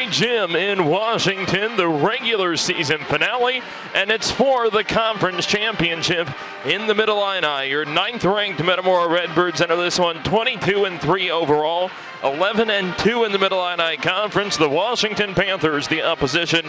Great Gym in Washington, the regular season finale, and it's for the conference championship in the Mid-Illini. Your 9th-ranked Metamora Redbirds enter this one 22-3 overall, 11-2 in the Mid-Illini Conference. The Washington Panthers, the opposition,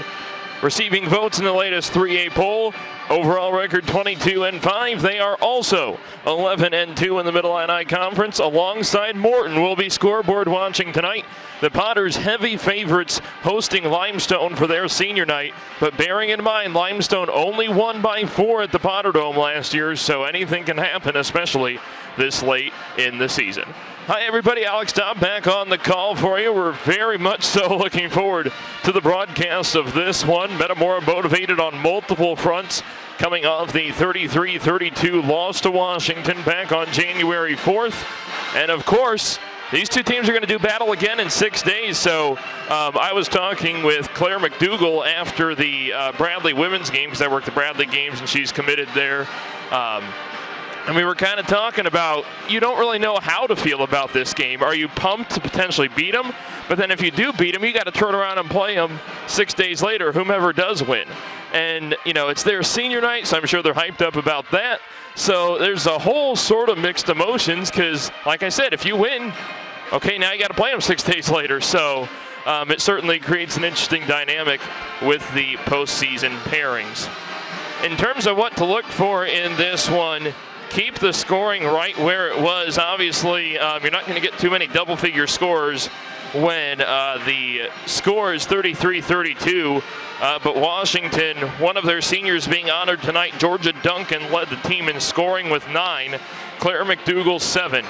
receiving votes in the latest 3A poll. Overall record 22-5. They are also 11-2 in the Mid-Illini Conference. Alongside Morton will be scoreboard watching tonight. The Potters heavy favorites hosting Limestone for their senior night. But bearing in mind, Limestone only won by 4 at the Potter Dome last year, so anything can happen, especially this late in the season. Hi everybody, Alex Dobb back on the call for you. We're very much so looking forward to the broadcast of this one. Metamora motivated on multiple fronts, coming off the 33-32 loss to Washington back on January 4th. And of course, these two teams are going to do battle again in 6 days. So I was talking with Claire McDougall after the Bradley women's game, because I work the Bradley games and she's committed there. And we were kind of talking about, you don't really know how to feel about this game. Are you pumped to potentially beat them? But then if you do beat them, you got to turn around and play them 6 days later, whomever does win. And, you know, it's their senior night, so I'm sure they're hyped up about that. So there's a whole sort of mixed emotions because, like I said, if you win, okay, now you got to play them 6 days later. So it certainly creates an interesting dynamic with the postseason pairings. In terms of what to look for in this one, keep the scoring right where it was. Obviously, you're not going to get too many double-figure scores when the score is 33-32. But Washington, one of their seniors being honored tonight, Georgia Duncan, led the team in scoring with 9. Claire McDougall, 7.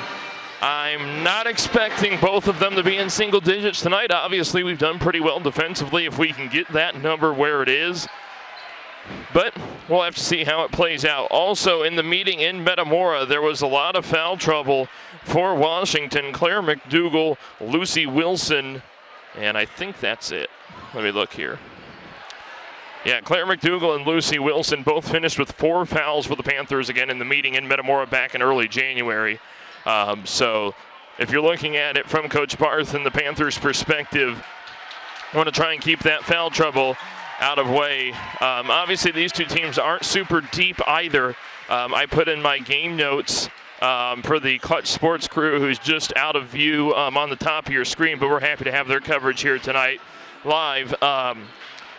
I'm not expecting both of them to be in single digits tonight. Obviously, we've done pretty well defensively if we can get that number where it is. But we'll have to see how it plays out. Also, in the meeting in Metamora, there was a lot of foul trouble for Washington. Claire McDougall, Lucy Wilson, and I think that's it. Let me look here. Yeah, Claire McDougall and Lucy Wilson both finished with 4 fouls for the Panthers again in the meeting in Metamora back in early January. So if you're looking at it from Coach Barth and the Panthers' perspective, I want to try and keep that foul trouble out of way. Obviously, these two teams aren't super deep either. I put in my game notes for the Clutch Sports crew, who's just out of view on the top of your screen, but we're happy to have their coverage here tonight live.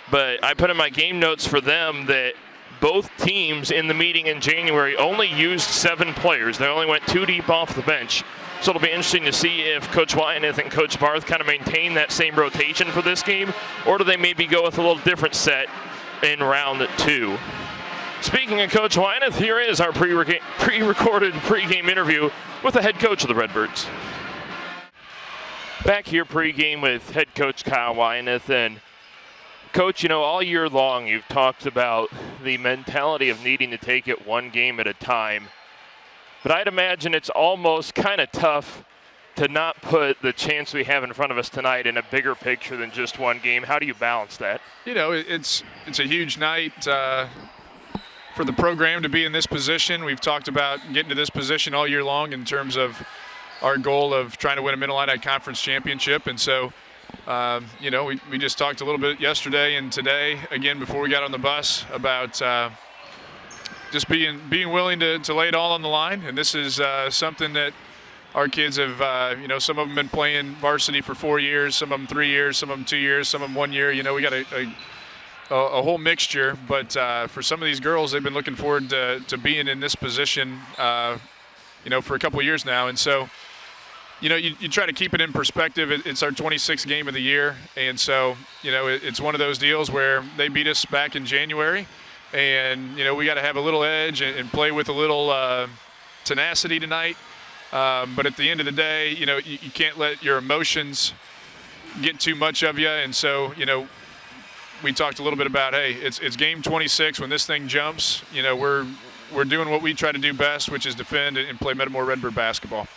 But I put in my game notes for them that both teams in the meeting in January only used 7 players. They only went 2 deep off the bench. So it'll be interesting to see if Coach Wyanath and Coach Barth kind of maintain that same rotation for this game, or do they maybe go with a little different set in round 2. Speaking of Coach Wyanath, here is our pre-recorded pregame interview with the head coach of the Redbirds. Back here pregame with head coach Kyle Wyanath. And Coach, you know, all year long you've talked about the mentality of needing to take it one game at a time. But I'd imagine it's almost kind of tough to not put the chance we have in front of us tonight in a bigger picture than just one game. How do you balance that? You know, it's a huge night for the program to be in this position. We've talked about getting to this position all year long in terms of our goal of trying to win a Mid-Illini Conference championship. And so, you know, we just talked a little bit yesterday and today, again, before we got on the bus, about just being willing to lay it all on the line. And this is something that our kids have, you know, some of them been playing varsity for 4 years, some of them 3 years, some of them 2 years, some of them 1 year. You know, we got a whole mixture. But for some of these girls, they've been looking forward to being in this position, you know, for a couple of years now. And so, you know, you try to keep it in perspective. It's our 26th game of the year. And so, you know, it's one of those deals where they beat us back in January. And, you know, we got to have a little edge and play with a little tenacity tonight. But at the end of the day, you know, you can't let your emotions get too much of you. And so, you know, we talked a little bit about, hey, it's game 26. When this thing jumps, you know, we're doing what we try to do best, which is defend and play Metamora Redbird basketball.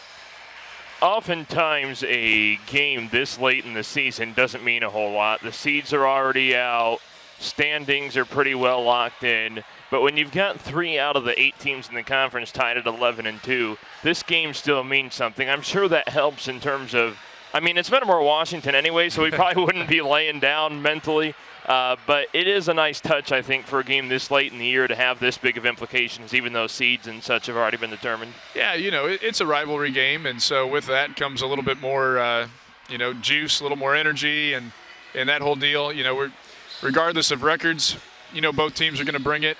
Oftentimes a game this late in the season doesn't mean a whole lot. The seeds are already out. Standings are pretty well locked in. But when you've got 3 out of the 8 teams in the conference tied at 11-2, this game still means something. I'm sure that helps in terms of I mean, it's Metamora, Washington anyway, so we probably wouldn't be laying down mentally. But it is a nice touch, I think, for a game this late in the year to have this big of implications, even though seeds and such have already been determined. Yeah, it's a rivalry game, and so with that comes a little bit more, juice, a little more energy, and that whole deal. Regardless of records, both teams are going to bring it,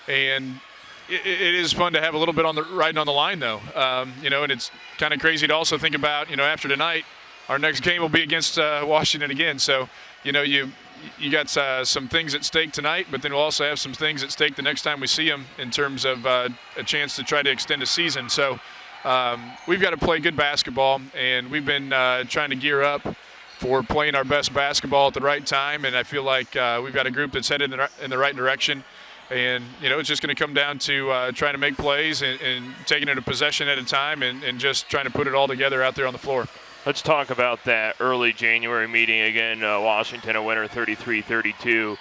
and it is fun to have a little bit riding on the line, though. And it's kind of crazy to also think about, after tonight, our next game will be against Washington again. So, you got some things at stake tonight, but then we'll also have some things at stake the next time we see them in terms of a chance to try to extend a season. So we've got to play good basketball, and we've been trying to gear up for playing our best basketball at the right time, and I feel like we've got a group that's headed in the right direction. And, it's just going to come down to trying to make plays and taking it a possession at a time and just trying to put it all together out there on the floor. Let's talk about that early January meeting again. Washington a winner 33-32.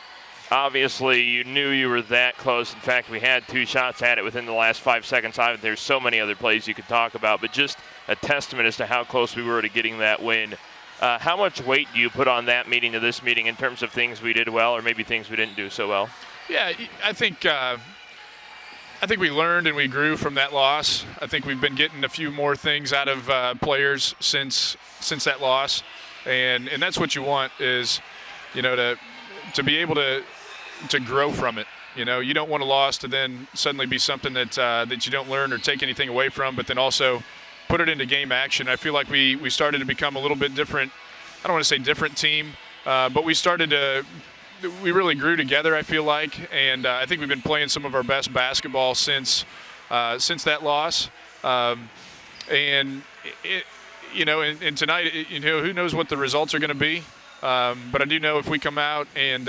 Obviously, you knew you were that close. In fact, we had 2 shots at it within the last 5 seconds. There's so many other plays you could talk about, but just a testament as to how close we were to getting that win. How much weight do you put on that meeting to this meeting in terms of things we did well or maybe things we didn't do so well? Yeah, I think we learned and we grew from that loss. I think we've been getting a few more things out of players since that loss, and that's what you want is, to be able to grow from it. You don't want a loss to then suddenly be something that you don't learn or take anything away from, but then also put it into game action. I feel like we started to become a little bit different. I don't want to say different team, but we really grew together, I feel like, and I think we've been playing some of our best basketball since that loss. And tonight, who knows what the results are going to be, but I do know if we come out and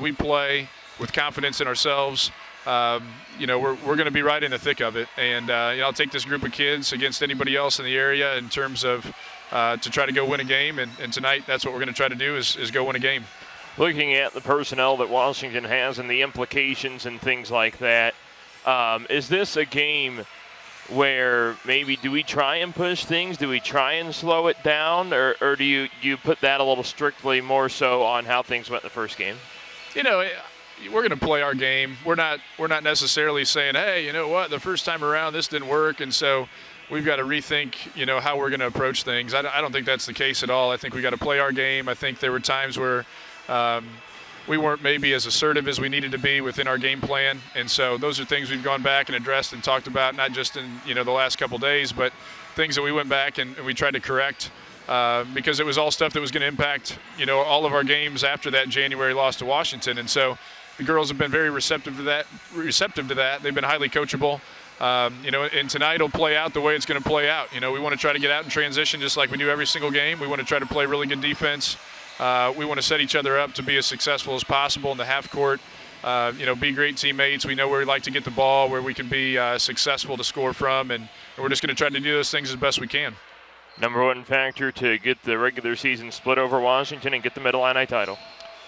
we play with confidence in ourselves, we're going to be right in the thick of it. And I'll take this group of kids against anybody else in the area in terms of to try to go win a game, and tonight that's what we're going to try to do is go win a game. Looking at the personnel that Washington has and the implications and things like that, is this a game where maybe do we try and push things? Do we try and slow it down? Or do you put that a little strictly more so on how things went in the first game? We're going to play our game. We're not necessarily saying, hey, you know what, the first time around this didn't work, and so we've got to rethink, how we're going to approach things. I don't think that's the case at all. I think we got to play our game. I think there were times where we weren't maybe as assertive as we needed to be within our game plan, and so those are things we've gone back and addressed and talked about, not just in the last couple days, but things that we went back and we tried to correct because it was all stuff that was going to impact all of our games after that January loss to Washington. And so the girls have been very receptive to that. They've been highly coachable. And tonight will play out the way it's going to play out. We want to try to get out in transition just like we do every single game. We want to try to play really good defense. We want to set each other up to be as successful as possible in the half court. Be great teammates. We know where we like to get the ball, where we can be successful to score from, and we're just going to try to do those things as best we can. Number one factor to get the regular season split over Washington and get the Mid-Illini title.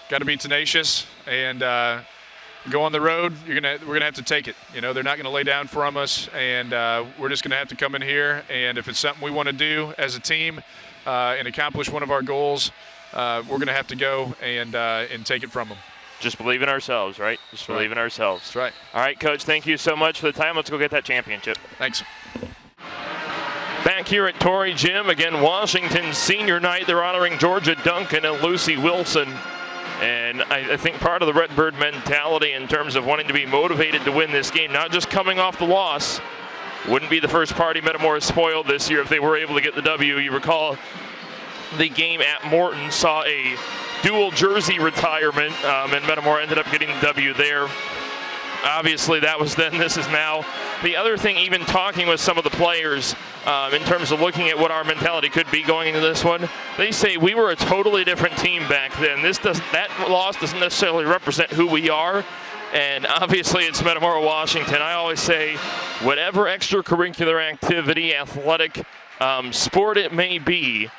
Got to be tenacious and go on the road. We're gonna have to take it. They're not going to lay down from us, and we're just going to have to come in here. And if it's something we want to do as a team and accomplish one of our goals, we're going to have to go and take it from them. Just believe in ourselves, right? Just believe in ourselves. That's right. All right, Coach, thank you so much for the time. Let's go get that championship. Thanks. Back here at Torrey Gym, again, Washington's senior night. They're honoring Georgia Duncan and Lucy Wilson. And I think part of the Redbird mentality in terms of wanting to be motivated to win this game, not just coming off the loss, wouldn't be the first party Metamora spoiled this year if they were able to get the W. You recall the game at Morton saw a dual jersey retirement, and Metamora ended up getting the W there. Obviously, that was then, this is now. The other thing, even talking with some of the players in terms of looking at what our mentality could be going into this one, they say we were a totally different team back then. That loss doesn't necessarily represent who we are, and obviously it's Metamora, Washington. I always say whatever extracurricular activity, athletic, sport it may be,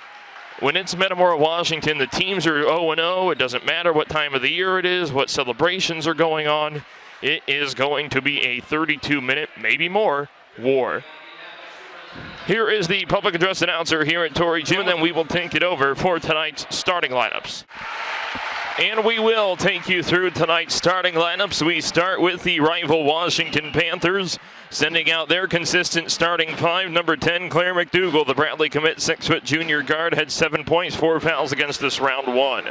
when it's Metamora, Washington, the teams are 0-0. It doesn't matter what time of the year it is, what celebrations are going on. It is going to be a 32-minute, maybe more, war. Here is the public address announcer here at Torrey Gym, and then we will take it over for tonight's starting lineups. And we will take you through tonight's starting lineups. We start with the rival Washington Panthers, sending out their consistent starting five. Number 10, Claire McDougall, the Bradley commit, 6-foot junior guard, had 7 points, 4 fouls against us round one.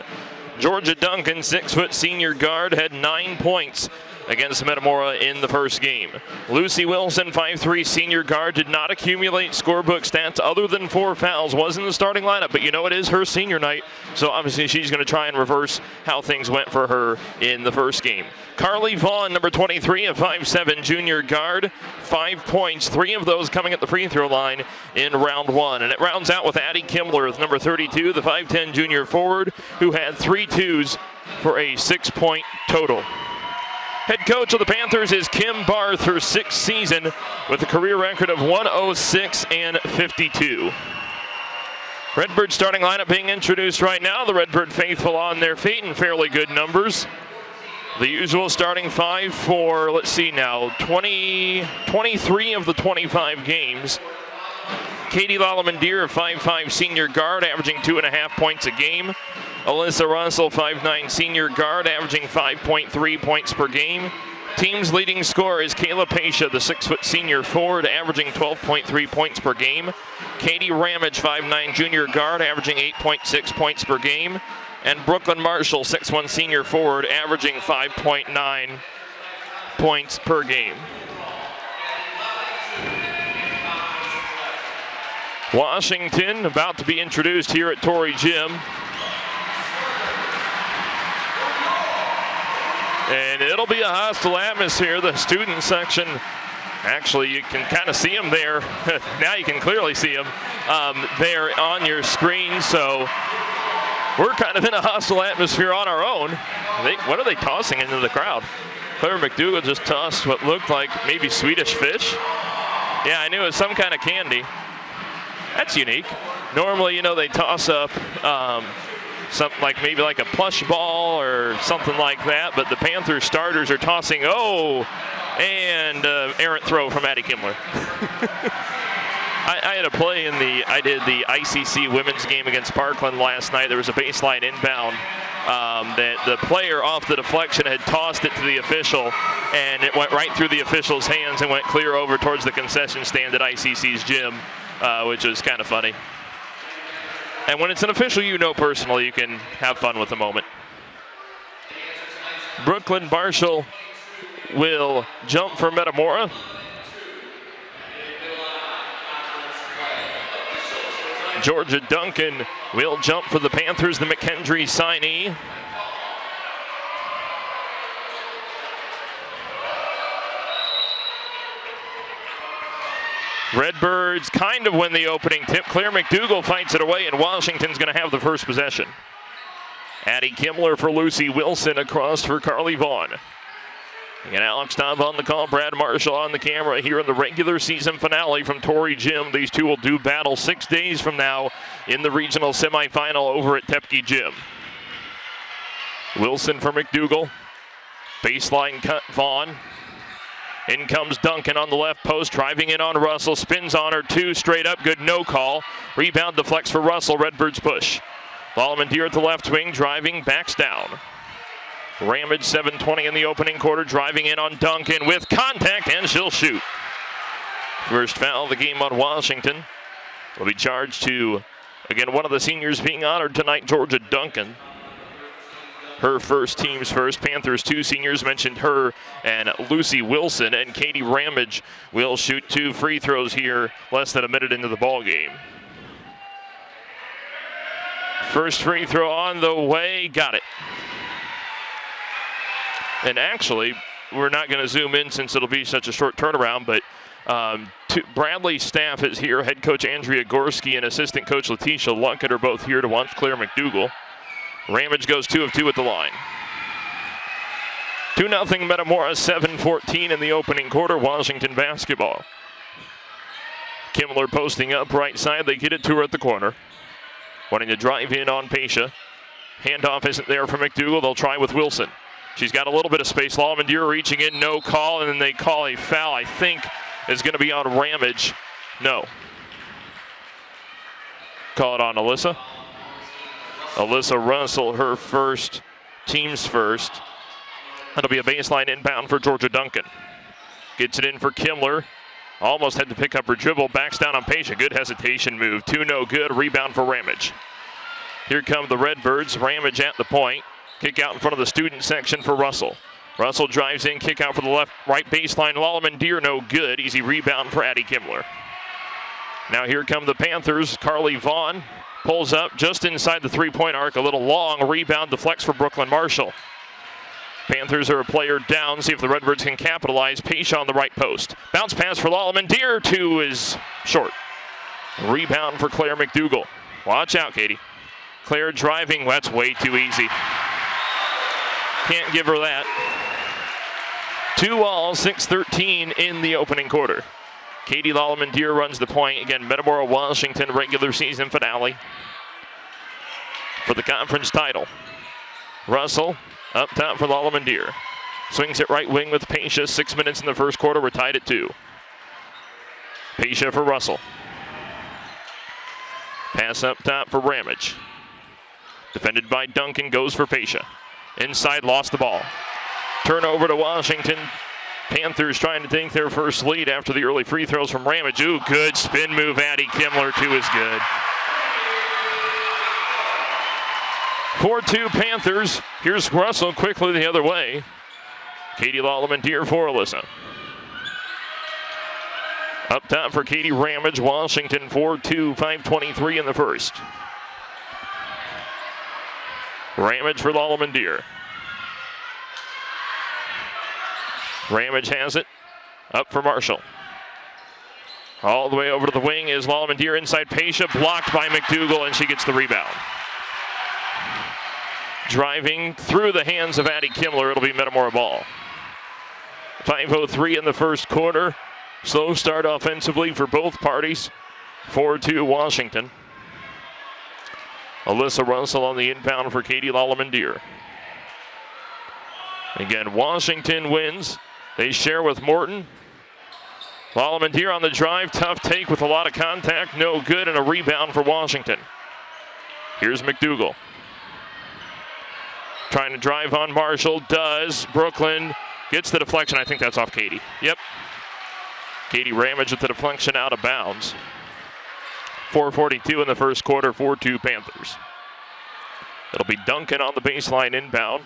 Georgia Duncan, 6-foot senior guard, had 9 points against Metamora in the first game. Lucy Wilson, 5'3", senior guard, did not accumulate scorebook stats other than 4 fouls, was in the starting lineup, but you know it is her senior night, so obviously she's going to try and reverse how things went for her in the first game. Carly Vaughn, number 23, a 5'7", junior guard, 5 points, 3 of those coming at the free throw line in round one. And it rounds out with Addie Kimmler, with number 32, the 5'10", junior forward, who had 3 twos for a 6-point total. Head coach of the Panthers is Kim Barth, her 6th season, with a career record of 106 and 52. Redbird starting lineup being introduced right now. The Redbird faithful on their feet in fairly good numbers. The usual starting five for, let's see now, 23 of the 25 games. Katie Lalamandir, a 5'5", senior guard, averaging 2.5 points a game. Alyssa Russell, 5'9", senior guard, averaging 5.3 points per game. Team's leading scorer is Kayla Pasha, the 6-foot senior forward, averaging 12.3 points per game. Katie Ramage, 5'9", junior guard, averaging 8.6 points per game. And Brooklyn Marshall, 6'1", senior forward, averaging 5.9 points per game. Washington about to be introduced here at Torrey Gym. And it'll be a hostile atmosphere. The student section, actually you can kind of see them there. Now you can clearly see them there on your screen. So we're kind of in a hostile atmosphere on our own. What are they tossing into the crowd? Claire McDougall just tossed what looked like maybe Swedish fish. Yeah, I knew it was some kind of candy. That's unique. Normally, you know, they toss up something like maybe like a plush ball or something like that, but the Panthers starters are tossing, and errant throw from Addie Kimmler. I had a play I did the ICC women's game against Parkland last night. There was a baseline inbound that the player off the deflection had tossed it to the official, and it went right through the official's hands and went clear over towards the concession stand at ICC's gym, which was kind of funny. And when it's an official you know personally, you can have fun with the moment. Brooklyn Marshall will jump for Metamora. Georgia Duncan will jump for the Panthers, the McKendree signee. Redbirds kind of win the opening tip. Claire McDougall fights it away, and Washington's going to have the first possession. Addie Kimmler for Lucy Wilson, across for Carly Vaughn. And Alex Staub on the call, Brad Marshall on the camera here in the regular season finale from Torrey Gym. These two will do battle 6 days from now in the regional semifinal over at Tepke Gym. Wilson for McDougall. Baseline cut, Vaughn. In comes Duncan on the left post, driving in on Russell, spins on her, 2 straight up, good, no call. Rebound deflects for Russell, Redbirds push. Lalamandir at the left wing, driving, backs down. Ramage, 7:20 in the opening quarter, driving in on Duncan with contact, and she'll shoot. First foul of the game on Washington. Will be charged to, again, one of the seniors being honored tonight, Georgia Duncan. Her first, team's first. Panthers 2 seniors, mentioned her and Lucy Wilson, and Katie Ramage will shoot 2 free throws here less than a minute into the ball game. First free throw on the way, got it. And actually, we're not going to zoom in since it'll be such a short turnaround, but Bradley's staff is here. Head coach Andrea Gorski and assistant coach Letitia Lunkett are both here to watch Claire McDougall. Ramage goes 2 of 2 at the line. 2-0 Metamora, 7:14 in the opening quarter, Washington basketball. Kimmler posting up right side. They get it to her at the corner. Wanting to drive in on Pasha. Handoff isn't there for McDougall. They'll try with Wilson. She's got a little bit of space. Lalamandir reaching in, no call, and then they call a foul, I think, is going to be on Ramage. No. Call it on Alyssa. Alyssa Russell, her first, team's first. That'll be a baseline inbound for Georgia Duncan. Gets it in for Kimler. Almost had to pick up her dribble. Backs down on Pasha. Good hesitation move. 2 no good. Rebound for Ramage. Here come the Redbirds. Ramage at the point. Kick out in front of the student section for Russell. Russell drives in. Kick out for the right baseline. Lallemand Deer no good. Easy rebound for Addie Kimler. Now here come the Panthers. Carly Vaughn pulls up just inside the three-point arc. A little long rebound deflects for Brooklyn Marshall. Panthers are a player down. See if the Redbirds can capitalize. Pasha on the right post. Bounce pass for Lallemand Deer. 2 is short. Rebound for Claire McDougal. Watch out, Katie. Claire driving. That's way too easy. Can't give her that. 2-all, 6:13 in the opening quarter. Katie Lallemand Deer runs the point. Again, Metamora Washington regular season finale for the conference title. Russell up top for Lallemand Deer. Swings it right wing with Pasha. 6 minutes in the first quarter. We're tied at 2. Pasha for Russell. Pass up top for Ramage. Defended by Duncan. Goes for Pasha. Inside, lost the ball. Turnover to Washington. Panthers trying to take their first lead after the early free throws from Ramage. Ooh, good spin move. Addie Kimler. 2 is good. 4-2 Panthers. Here's Russell quickly the other way. Katie Lallemand Deer for Alyssa. Up top for Katie Ramage. Washington 4-2, 5:23 in the first. Ramage for Lallemand Deer. Ramage has it. Up for Marshall. All the way over to the wing is Lallemand Deer inside Pasha. Blocked by McDougal, and she gets the rebound. Driving through the hands of Addie Kimler, it'll be Metamora ball. 5:03 in the first quarter. Slow start offensively for both parties. 4-2 Washington. Alyssa Russell on the inbound for Katie Lallemand Deer. Again, Washington wins. They share with Morton. Lallemand Deer on the drive. Tough take with a lot of contact. No good, and a rebound for Washington. Here's McDougal. Trying to drive on Marshall. Does. Brooklyn gets the deflection. I think that's off Katie. Yep. Katie Ramage with the deflection out of bounds. 4:42 in the first quarter, 4-2 Panthers. It'll be Duncan on the baseline inbound.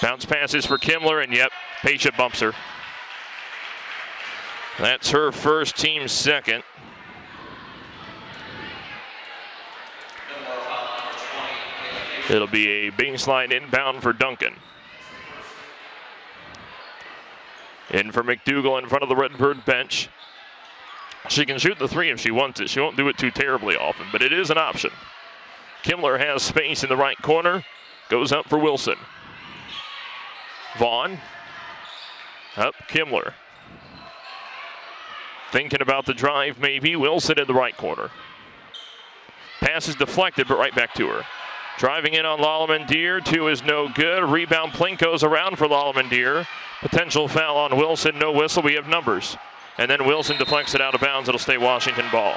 Bounce passes for Kimler, and yep, Pasha bumps her. That's her first, team second. It'll be a baseline inbound for Duncan. In for McDougal in front of the Redbird bench. She can shoot the 3 if she wants it. She won't do it too terribly often, but it is an option. Kimler has space in the right corner. Goes up for Wilson. Vaughn. Up Kimler. Thinking about the drive maybe. Wilson in the right corner. Pass is deflected, but right back to her. Driving in on Lallemand Deer. 2 is no good. Rebound Plinko's around for Lallemand Deer. Potential foul on Wilson. No whistle. We have numbers. And then Wilson deflects it out of bounds. It'll stay Washington ball.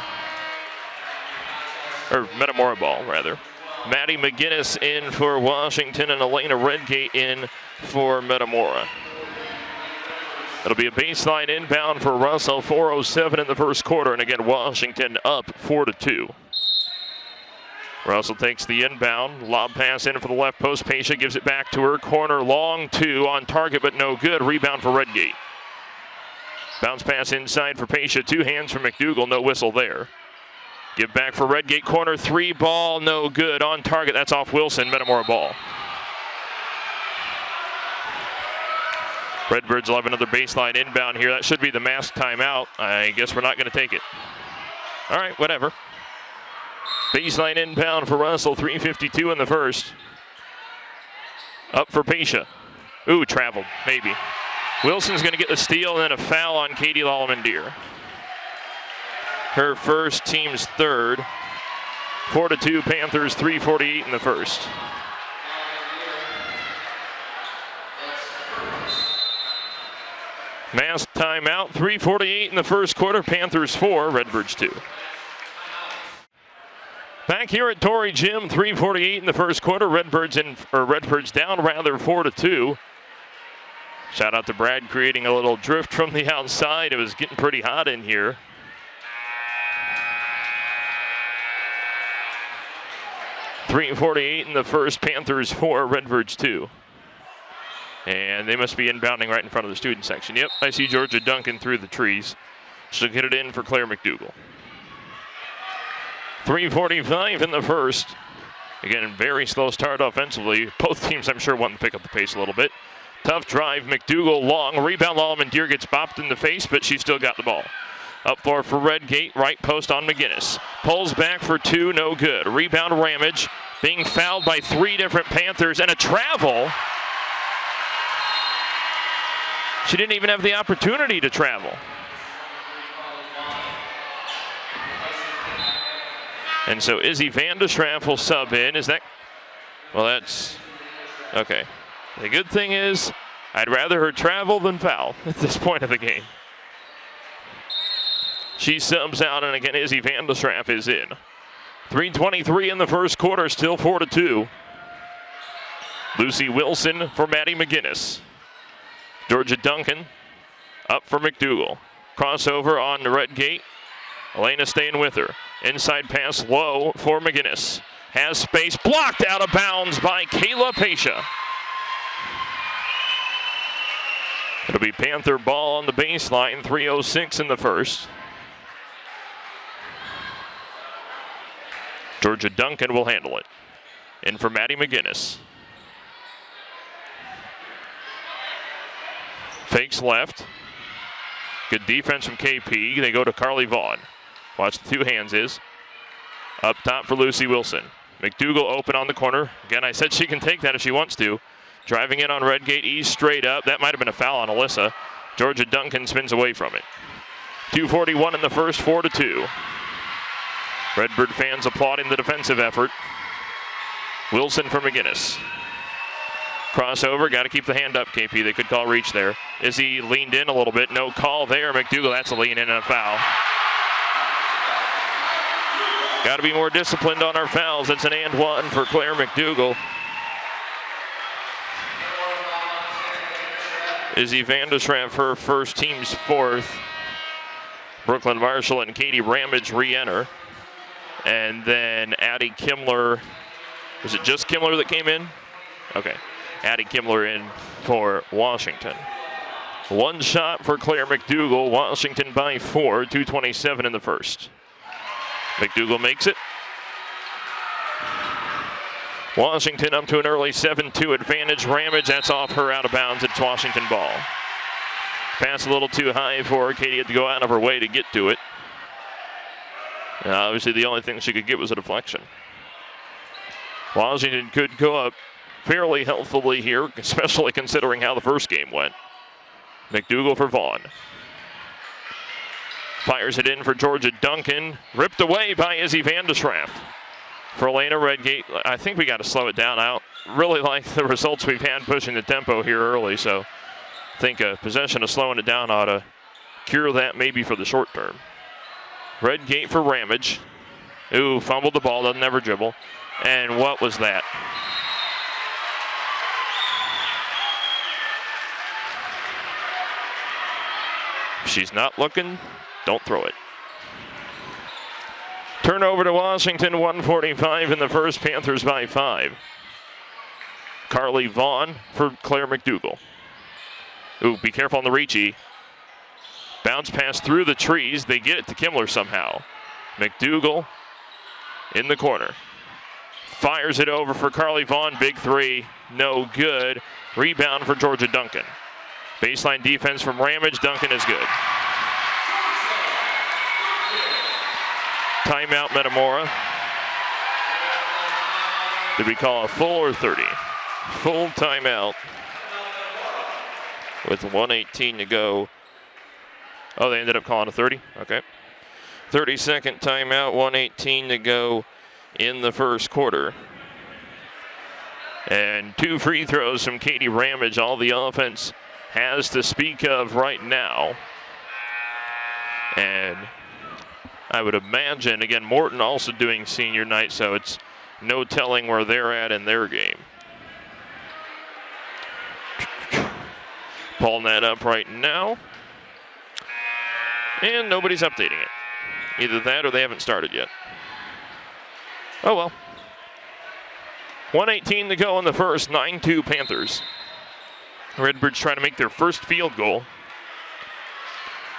Or Metamora ball, rather. Maddie McGinnis in for Washington and Elena Redgate in for Metamora. It'll be a baseline inbound for Russell. 4:07 in the first quarter. And again, Washington up 4-2. Russell takes the inbound. Lob pass in for the left post. Pasha gives it back to her. Corner long 2 on target, but no good. Rebound for Redgate. Bounce pass inside for Pasha. 2 hands for McDougal. No whistle there. Give back for Redgate. Corner 3 ball. No good. On target. That's off Wilson. Metamora ball. Redbirds will have another baseline inbound here. That should be the mask timeout. I guess we're not going to take it. All right, whatever. Baseline inbound for Russell. 3:52 in the first. Up for Pasha. Ooh, traveled. Maybe. Wilson's going to get the steal and then a foul on Katie Lallemand Deer. Her first, team's third. 4-2 Panthers, 3:48 in the first. Mask timeout, 3:48 in the first quarter. Panthers 4, Redbirds 2. Back here at Torrey Gym, 3:48 in the first quarter. Redbirds down rather 4-2. Shout out to Brad creating a little drift from the outside. It was getting pretty hot in here. .348 in the first. Panthers 4, Redbirds 2. And they must be inbounding right in front of the student section. Yep, I see Georgia Duncan through the trees. She'll get it in for Claire McDougal. 3:45 in the first. Again, very slow start offensively. Both teams, I'm sure, want to pick up the pace a little bit. Tough drive, McDougal long. Rebound, Lallemand-Deer gets bopped in the face, but she still got the ball. Up floor for Redgate, right post on McGinnis. Pulls back for 2, no good. Rebound, Ramage, being fouled by 3 different Panthers, and a travel. She didn't even have the opportunity to travel. And so Izzy Van de Schraff will sub in. Is that, well, that's, okay. The good thing is, I'd rather her travel than foul at this point of the game. She subs out, and again, Izzy Van de Schraff is in. 3:23 in the first quarter, still 4-2. Lucy Wilson for Maddie McGinnis. Georgia Duncan up for McDougal. Crossover on Redgate. Elena staying with her. Inside pass low for McGinnis. Has space, blocked out of bounds by Kayla Pasha. It'll be Panther ball on the baseline, 3:06 in the first. Georgia Duncan will handle it. In for Maddie McGinnis. Fakes left. Good defense from KP. They go to Carly Vaughn. Watch the 2 hands is. Up top for Lucy Wilson. McDougal open on the corner. Again, I said she can take that if she wants to. Driving in on Redgate, ease straight up. That might have been a foul on Alyssa. Georgia Duncan spins away from it. 2:41 in the first, 4-2. Redbird fans applauding the defensive effort. Wilson for McGinnis. Crossover, got to keep the hand up, KP. They could call reach there. Izzy leaned in a little bit. No call there. McDougal, that's a lean in and a foul. Got to be more disciplined on our fouls. That's an and 1 for Claire McDougal. Izzy Van de Schraff, her first, team's 4th. Brooklyn Marshall and Katie Ramage re-enter. And then Addie Kimler. Was it just Kimler that came in? Okay. Addie Kimler in for Washington. 1 shot for Claire McDougal. Washington by 4, 2:27 in the first. McDougal makes it. Washington up to an early 7-2 advantage. Ramage, that's off her out of bounds. It's Washington ball. Pass a little too high for her. Katie had to go out of her way to get to it. And obviously the only thing she could get was a deflection. Washington could go up fairly healthily here, especially considering how the first game went. McDougal for Vaughn. Fires it in for Georgia Duncan. Ripped away by Izzy Van de Schraff. For Elena Redgate, I think we got to slow it down. I don't really like the results we've had pushing the tempo here early, so I think a possession of slowing it down ought to cure that maybe for the short term. Redgate for Ramage. Ooh, fumbled the ball, doesn't ever dribble. And what was that? If she's not looking, don't throw it. Turnover to Washington, 1:45 in the first, Panthers by 5. Carly Vaughn for Claire McDougal. Ooh, be careful on the reachy. Bounce pass through the trees. They get it to Kimler somehow. McDougal in the corner. Fires it over for Carly Vaughn. Big 3, no good. Rebound for Georgia Duncan. Baseline defense from Ramage. Duncan is good. Timeout, Metamora. Did we call a full or 30? Full timeout with 1:18 to go. Oh, they ended up calling a 30? Okay. 30-second timeout, 1:18 to go in the first quarter. And 2 free throws from Katie Ramage. All the offense has to speak of right now. And I would imagine, again, Morton also doing senior night, so it's no telling where they're at in their game. Pulling that up right now. And nobody's updating it. Either that or they haven't started yet. Oh well. 1:18 to go in the first, 9-2 Panthers. Redbirds trying to make their first field goal.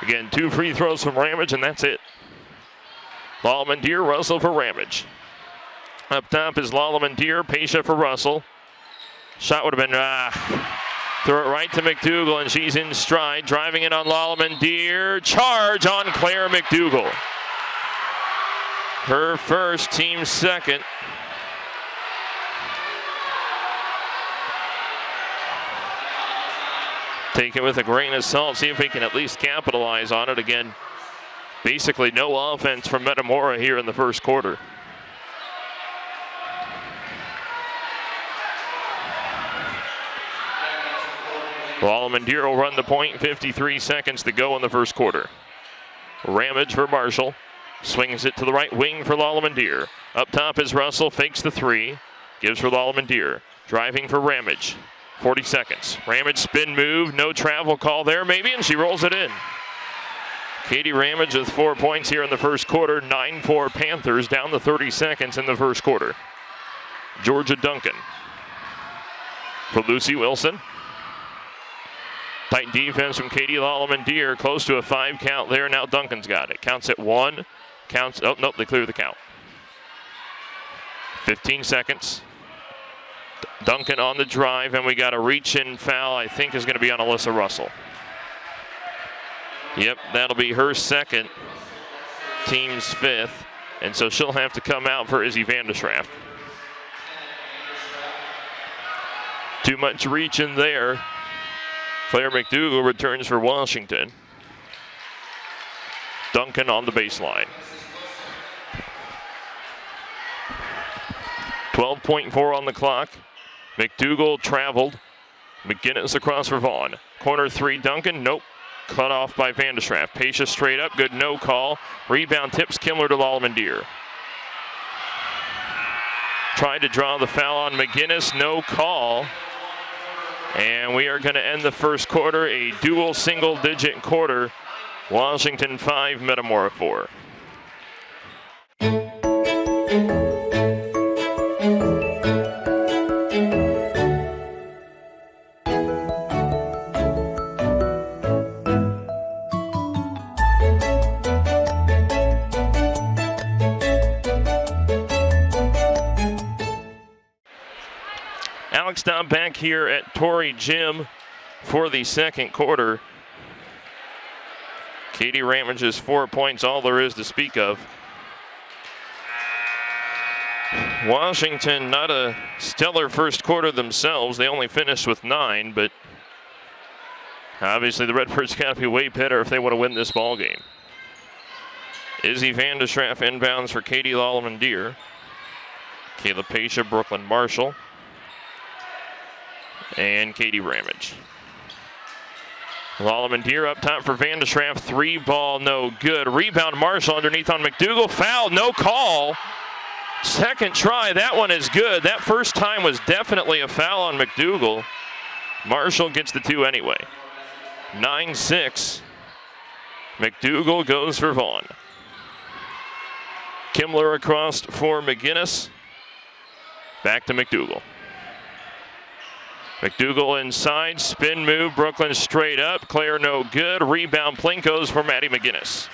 Again, 2 free throws from Ramage, and that's it. Lallemand-Deer, Russell for Ramage. Up top is Lallemand-Deer, Pesha for Russell. Shot would have been, throw it right to McDougal, and she's in stride, driving it on Lallemand-Deer. Charge on Claire McDougal. Her first, team second. Take it with a grain of salt, see if we can at least capitalize on it. Again, basically no offense from Metamora here in the first quarter. Lallemand-Deer will run the point, 53 seconds to go in the first quarter. Ramage for Marshall. Swings it to the right wing for Lallemand-Deer. Up top is Russell, fakes the 3. Gives for Lallemand-Deer. Driving for Ramage. 40 seconds. Ramage spin move, no travel call there maybe, and she rolls it in. Katie Ramage with 4 points here in the first quarter. 9-4 Panthers, down to 30 seconds in the first quarter. Georgia Duncan for Lucy Wilson. Tight defense from Katie Lallemand-Deer, close to a 5 count there. Now Duncan's got it. Counts at 1. Counts, oh, nope, they clear the count. 15 seconds. Duncan on the drive, and we got a reach-in foul, I think is going to be on Alyssa Russell. Yep, that'll be her second, team's 5th, and so she'll have to come out for Izzy Vandeschraff. Too much reach in there. Claire McDougal returns for Washington. Duncan on the baseline. 12.4 on the clock. McDougal traveled. McGinnis across for Vaughn. Corner 3, Duncan, nope. Cut off by Vandeschraff. Pesha straight up, good no call. Rebound tips Kimmler to Lallemand-Deer. Tried to draw the foul on McGinnis, no call. And we are going to end the first quarter, a dual single-digit quarter. Washington 5, Metamora 4. Alex Dobb back here at Torrey Gym for the second quarter. Katie Ramage's 4 points, all there is to speak of. Washington, not a stellar first quarter themselves. They only finished with 9, but obviously the Redbirds got to be way better if they want to win this ball game. Izzy Vandeschraff inbounds for Katie Lallemand-Deer. Kayla Pesha, Brooklyn Marshall, and Katie Ramage. Lallemand-Deer up top for Vandeschraff. 3 ball, no good. Rebound Marshall underneath on McDougal. Foul, no call. Second try, that one is good. That first time was definitely a foul on McDougal. Marshall gets the 2 anyway. 9-6. McDougal goes for Vaughn. Kimmler across for McGinnis. Back to McDougal. McDougal inside, spin move, Brooklyn straight up. Claire no good. Rebound Plinkos for Maddie McGinnis.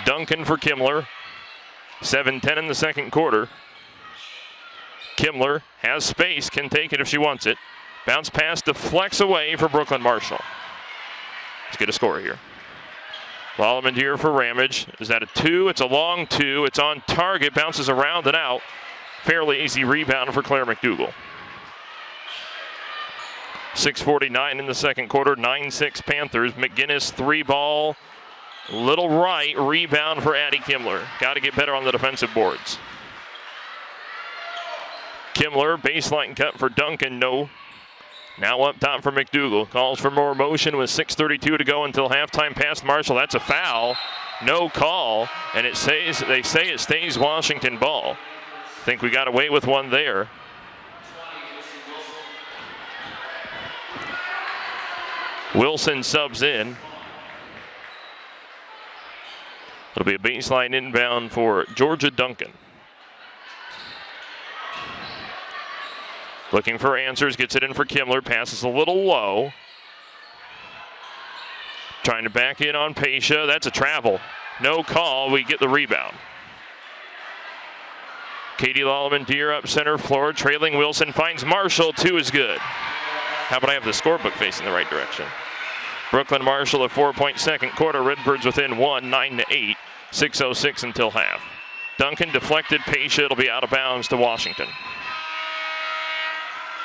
Duncan for Kimmler. 7-10 in the second quarter. Kimmler has space, can take it if she wants it. Bounce pass deflects away for Brooklyn Marshall. Let's get a score here. Lallemand-Deer for Ramage. Is that a 2? It's a long 2. It's on target, bounces around and out. Fairly easy rebound for Claire McDougal. 6:49 in the second quarter, 9-6 Panthers. McGinnis 3 ball, little right, rebound for Addie Kimmler. Got to get better on the defensive boards. Kimmler, baseline cut for Duncan, no Now up top for McDougal. Calls for more motion with 6:32 to go until halftime past Marshall. That's a foul. No call. And they say it stays Washington ball. I think we got away with one there. Wilson subs in. It'll be a baseline inbound for Georgia Duncan. Looking for answers, gets it in for Kimler, passes a little low. Trying to back in on Pasha, that's a travel. No call, we get the rebound. Katie Lallemand-Deer up center floor, trailing Wilson, finds Marshall, 2 is good. How about I have the scorebook facing the right direction? Brooklyn Marshall, a 4-point second quarter, Redbirds within 1, 9-8, 6:06 until half. Duncan deflected Pasha, it'll be out of bounds to Washington.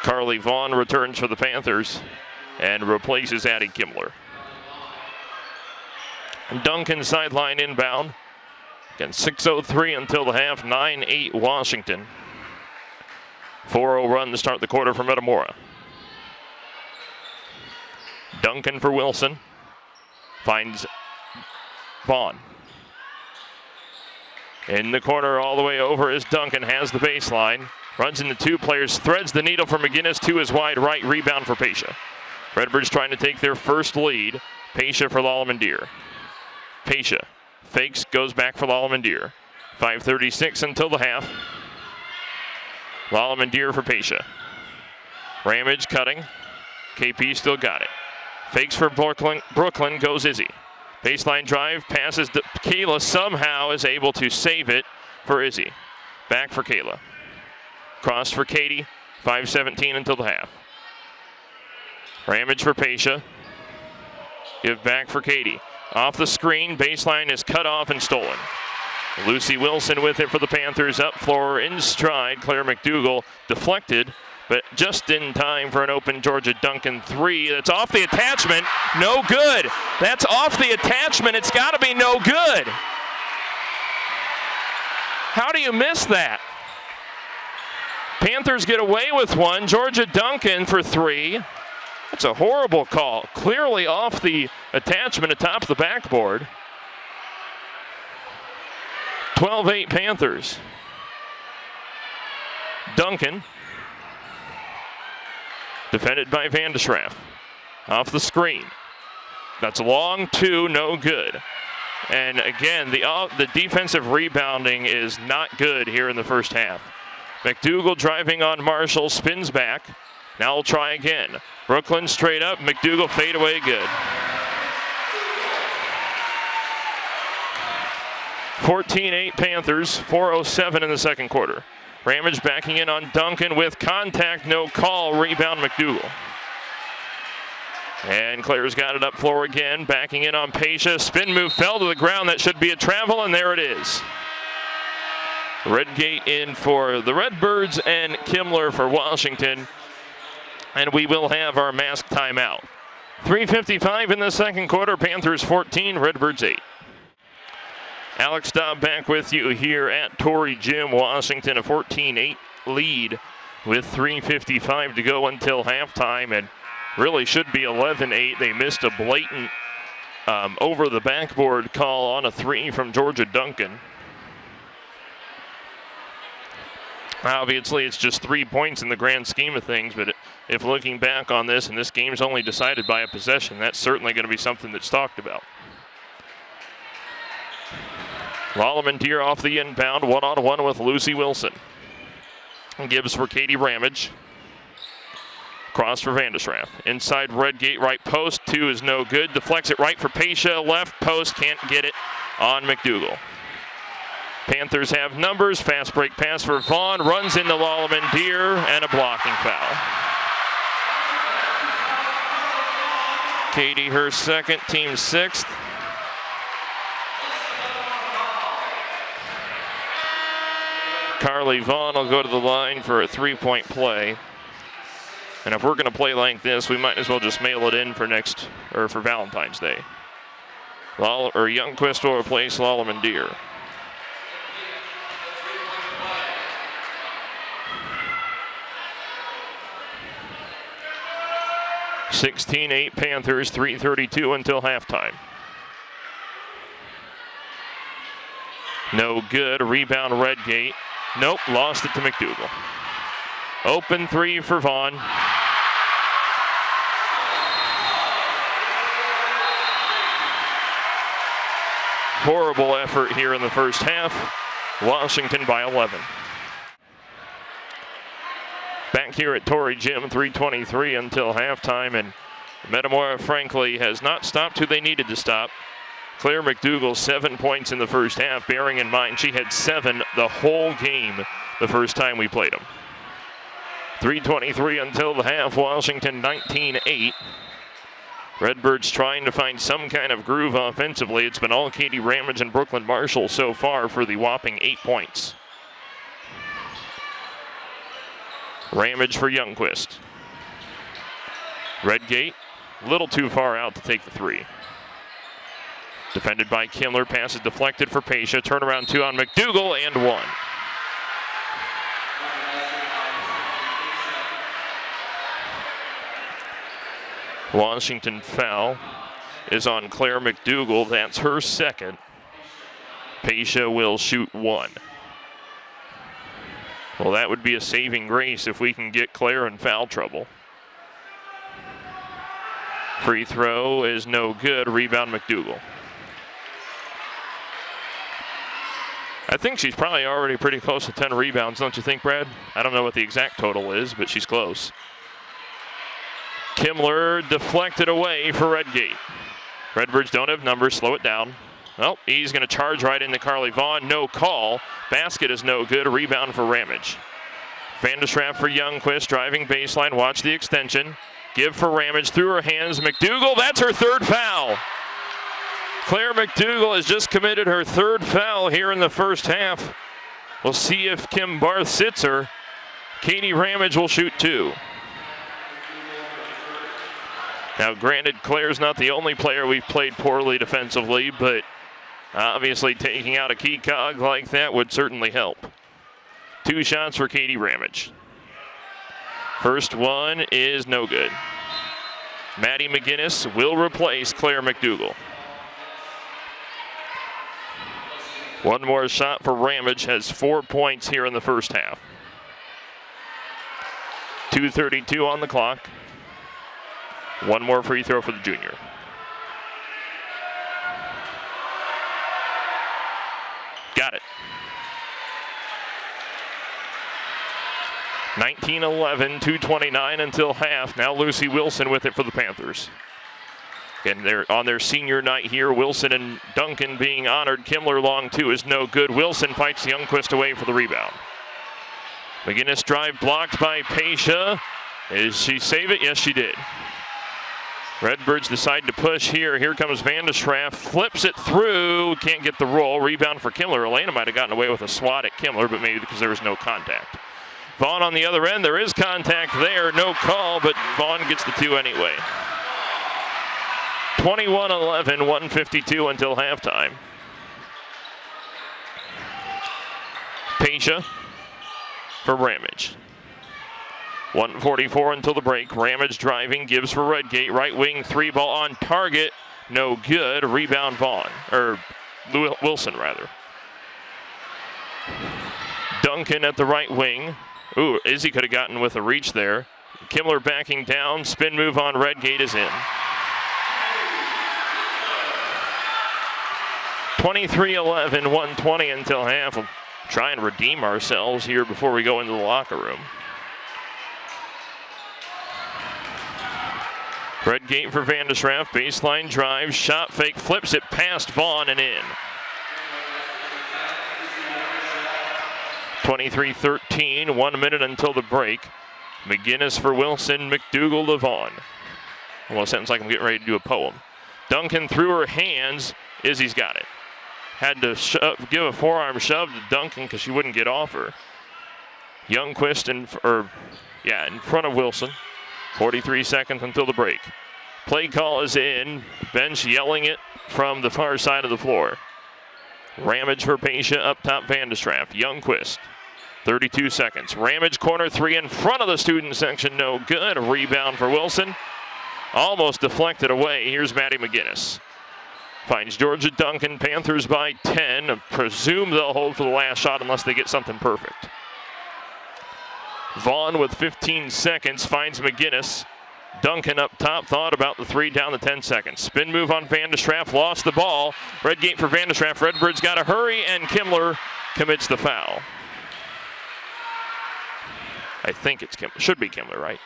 Carly Vaughn returns for the Panthers and replaces Addie Kimler. Duncan sideline inbound. Again, 6:03 until the half, 9-8 Washington. 4-0 run to start the quarter for Metamora. Duncan for Wilson. Finds Vaughn. In the corner all the way over is Duncan, has the baseline. Runs into 2 players, threads the needle for McGinnis, 2 is wide right, rebound for Pasha. Redbirds trying to take their first lead. Pasha for Lallemand-Deer. Pasha fakes, goes back for Lallemand-Deer. 5:36 until the half. Lallemand-Deer for Pasha. Ramage cutting. KP still got it. Fakes for Brooklyn, goes Izzy. Baseline drive, passes to Kayla, somehow is able to save it for Izzy. Back for Kayla. Cross for Katie, 5:17 until the half. Ramage for Pasha. Give back for Katie. Off the screen, baseline is cut off and stolen. Lucy Wilson with it for the Panthers, up floor in stride. Claire McDougal deflected, but just in time for an open Georgia Duncan 3. That's off the attachment, no good. That's off the attachment, it's gotta be no good. How do you miss that? Panthers get away with one. Georgia Duncan for 3. That's a horrible call. Clearly off the attachment atop the backboard. 12-8 Panthers. Duncan. Defended by Vandeschraff. Off the screen. That's a long 2, no good. And again, the defensive rebounding is not good here in the first half. McDougal driving on Marshall, spins back. Now we'll try again. Brooklyn straight up, McDougal fade away, good. 14-8 Panthers, 4:07 in the second quarter. Ramage backing in on Duncan with contact, no call, rebound McDougal. And Claire's got it up floor again, backing in on Pasha. Spin move fell to the ground, that should be a travel, and there it is. Redgate in for the Redbirds and Kimler for Washington. And we will have our mask timeout. 3:55 in the second quarter, Panthers 14, Redbirds 8. Alex Staub back with you here at Torrey Gym. Washington a 14-8 lead with 3:55 to go until halftime, and really should be 11-8. They missed a blatant over the backboard call on a 3 from Georgia Duncan. Obviously, it's just 3 points in the grand scheme of things, but if looking back on this, and this game's only decided by a possession, that's certainly going to be something that's talked about. Lallemand-Deer off the inbound, one-on-one with Lucy Wilson. Gibbs for Katie Ramage. Cross for Vandeschraff. Inside Redgate, right post, 2 is no good. Deflects it right for Pasha, left post, can't get it on McDougal. Panthers have numbers, fast break pass for Vaughn, runs into Lallemand-Deer, and a blocking foul. Katie, her second, team 6th. Carly Vaughn will go to the line for a 3-point play. And if we're going to play like this, we might as well just mail it in for for Valentine's Day. Youngquist will replace Lallemand-Deer. 16-8 Panthers, 3:32 until halftime. No good, rebound Redgate. Nope, lost it to McDougal. Open three for Vaughn. Horrible effort here in the first half. Washington by 11. Back here at Torrey Gym, 3:23 until halftime, and Metamora, frankly, has not stopped who they needed to stop. Claire McDougal, 7 points in the first half, bearing in mind she had 7 the whole game the first time we played them. 3:23 until the half, Washington 19-8. Redbirds trying to find some kind of groove offensively. It's been all Katie Ramage and Brooklyn Marshall so far for the whopping 8 points. Ramage for Youngquist. Redgate, a little too far out to take the three. Defended by Kimler, pass is deflected for Pasha. Turnaround 2 on McDougal and 1. Washington foul is on Claire McDougal. That's her second. Pasha will shoot 1. Well, that would be a saving grace if we can get Claire in foul trouble. Free throw is no good. Rebound McDougal. I think she's probably already pretty close to 10 rebounds, don't you think, Brad? I don't know what the exact total is, but she's close. Kimler deflected away for Redgate. Redbirds don't have numbers, slow it down. Well, he's going to charge right into Carly Vaughn, no call. Basket is no good, rebound for Ramage. Vandeschraff for Youngquist, driving baseline, watch the extension. Give for Ramage, through her hands, McDougal, that's her third foul. Claire McDougal has just committed her third foul here in the first half. We'll see if Kim Barth sits her. Katie Ramage will shoot 2. Now, granted, Claire's not the only player we've played poorly defensively, but obviously taking out a key cog like that would certainly help. 2 shots for Katie Ramage. First one is no good. Maddie McGinnis will replace Claire McDougal. One more shot for Ramage, has 4 points here in the first half. 2:32 on the clock. One more free throw for the junior. Got it. 19-11, 2:29 until half. Now Lucy Wilson with it for the Panthers. Again, they're on their senior night here. Wilson and Duncan being honored. Kimler long 2 is no good. Wilson fights Youngquist away for the rebound. McGinnis drive blocked by Pasha. Did she save it? Yes, she did. Redbirds decide to push here. Here comes Vandeschraff, flips it through, can't get the roll. Rebound for Kimler. Elena might have gotten away with a swat at Kimler, but maybe because there was no contact. Vaughn on the other end, there is contact there, no call, but Vaughn gets the 2 anyway. 21-11, 1:52 until halftime. Pasha for Ramage. 1:44 until the break. Ramage driving, gives for Redgate. Right wing 3-ball on target. No good. Rebound Vaughn. Or Wilson, rather. Duncan at the right wing. Ooh, Izzy could have gotten with a reach there. Kimler backing down. Spin move on Redgate is in. 23-11, 1:20 until half. We'll try and redeem ourselves here before we go into the locker room. Redgate for Vandeschraff, baseline drive, shot fake, flips it past Vaughn and in. 23-13, 1 minute until the break. McGinnis for Wilson, McDougal to Vaughn. Almost sounds like I'm getting ready to do a poem. Duncan through her hands, Izzy's got it. Had to give a forearm shove to Duncan because she wouldn't get off her. Youngquist in front of Wilson. 43 seconds until the break. Play call is in. Bench yelling it from the far side of the floor. Ramage for Pasha, up top Vandeschraff. Youngquist, 32 seconds. Ramage corner 3 in front of the student section, no good. A rebound for Wilson. Almost deflected away. Here's Maddie McGinnis. Finds Georgia Duncan. Panthers by 10. I presume they'll hold for the last shot unless they get something perfect. Vaughn with 15 seconds finds McGinnis. Duncan up top, thought about the three, down to 10 seconds. Spin move on Van de Straff, lost the ball. Redgate for Van de Straff. Redbird's got to hurry, and Kimmler commits the foul. I think it's Kimmler. Should be Kimmler, right?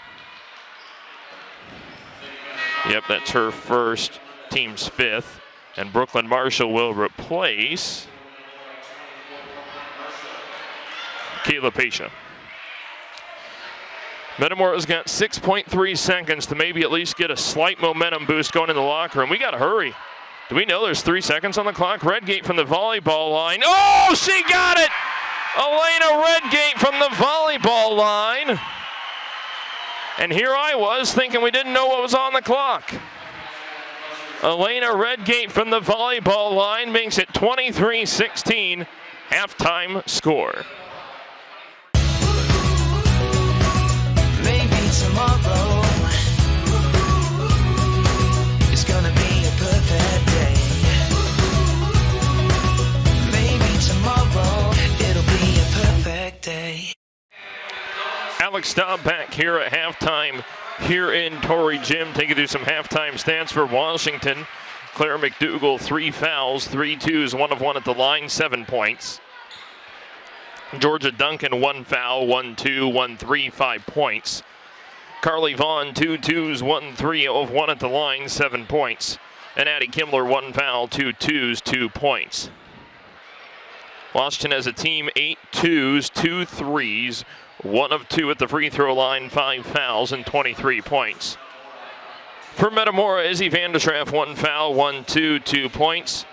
Yep, that's her first, team's fifth. And Brooklyn Marshall will replace Kayla Pasha. Metamora's got 6.3 seconds to maybe at least get a slight momentum boost going in the locker room. We got to hurry. Do we know there's 3 seconds on the clock? Redgate from the volleyball line. Oh, she got it! Elena Redgate from the volleyball line. And here I was thinking we didn't know what was on the clock. Elena Redgate from the volleyball line makes it 23-16, halftime score. Maybe tomorrow is gonna be a perfect day. Maybe tomorrow it'll be a perfect day. Alex Staub back here at halftime here in Torrey Gym. Take you through some halftime stats for Washington. Claire McDougall, 3 fouls, 3 twos, 1 of 1 at the line, 7 points. Georgia Duncan, 1 foul, 1 2, 1 3, 5 points. Carly Vaughn, 2 twos, 1 3 of 1 at the line, 7 points. And Addie Kimmler, 1 foul, 2 twos, 2 points. Washington as a team, 8 twos, 2 threes, 1 of 2 at the free throw line, 5 fouls, and 23 points. For Metamora, Izzy Van de Straff, 1 foul, 1 2, 2 points.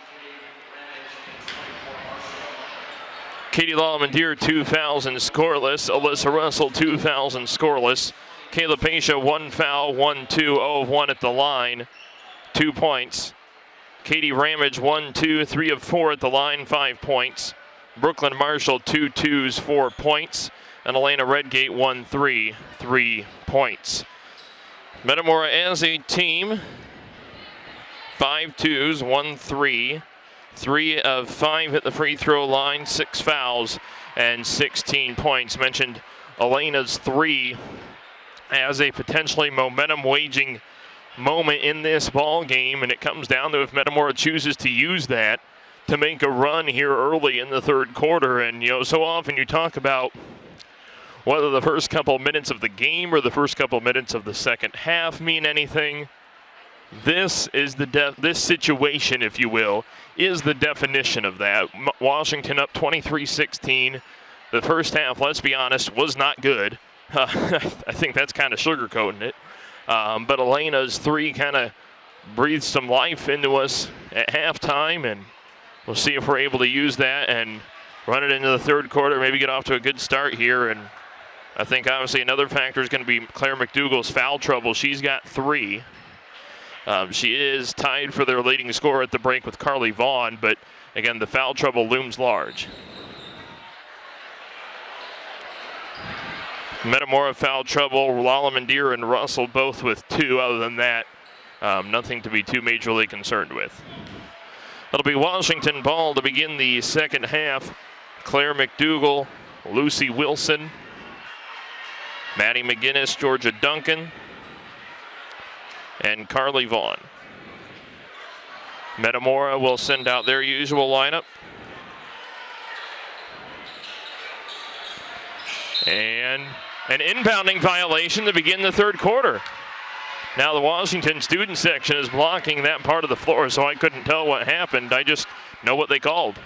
Katie Lalamandir, 2 fouls and scoreless. Alyssa Russell, 2 fouls and scoreless. Kayla Pasha, 1 foul, 1 2, 0 of 1 at the line, 2 points. Katie Ramage, 1 2, 3 of 4 at the line, 5 points. Brooklyn Marshall, 2 twos, 4 points. And Elena Redgate, 1 3, 3 points. Metamora as a team, 5 twos, 1 3, 3 of 5 at the free throw line, 6 fouls, and 16 points. Mentioned Elena's 3 as a potentially momentum-waging moment in this ball game, and it comes down to if Metamora chooses to use that to make a run here early in the third quarter. And, you know, so often you talk about whether the first couple minutes of the game or the first couple minutes of the second half mean anything. This is this situation, if you will, is the definition of that. Washington up 23-16. The first half, let's be honest, was not good. I think that's kind of sugarcoating it. But Elena's 3 kind of breathed some life into us at halftime, and we'll see if we're able to use that and run it into the third quarter, maybe get off to a good start here. And I think obviously another factor is going to be Claire McDougall's foul trouble. She's got 3. She is tied for their leading scorer at the break with Carly Vaughn, but again, the foul trouble looms large. Metamora foul trouble, Lalamandir and Russell both with 2. Other than that, nothing to be too majorly concerned with. It'll be Washington ball to begin the second half. Claire McDougall, Lucy Wilson, Maddie McGinnis, Georgia Duncan, and Carly Vaughn. Metamora will send out their usual lineup. And an inbounding violation to begin the third quarter. Now the Washington student section is blocking that part of the floor, so I couldn't tell what happened. I just know what they called.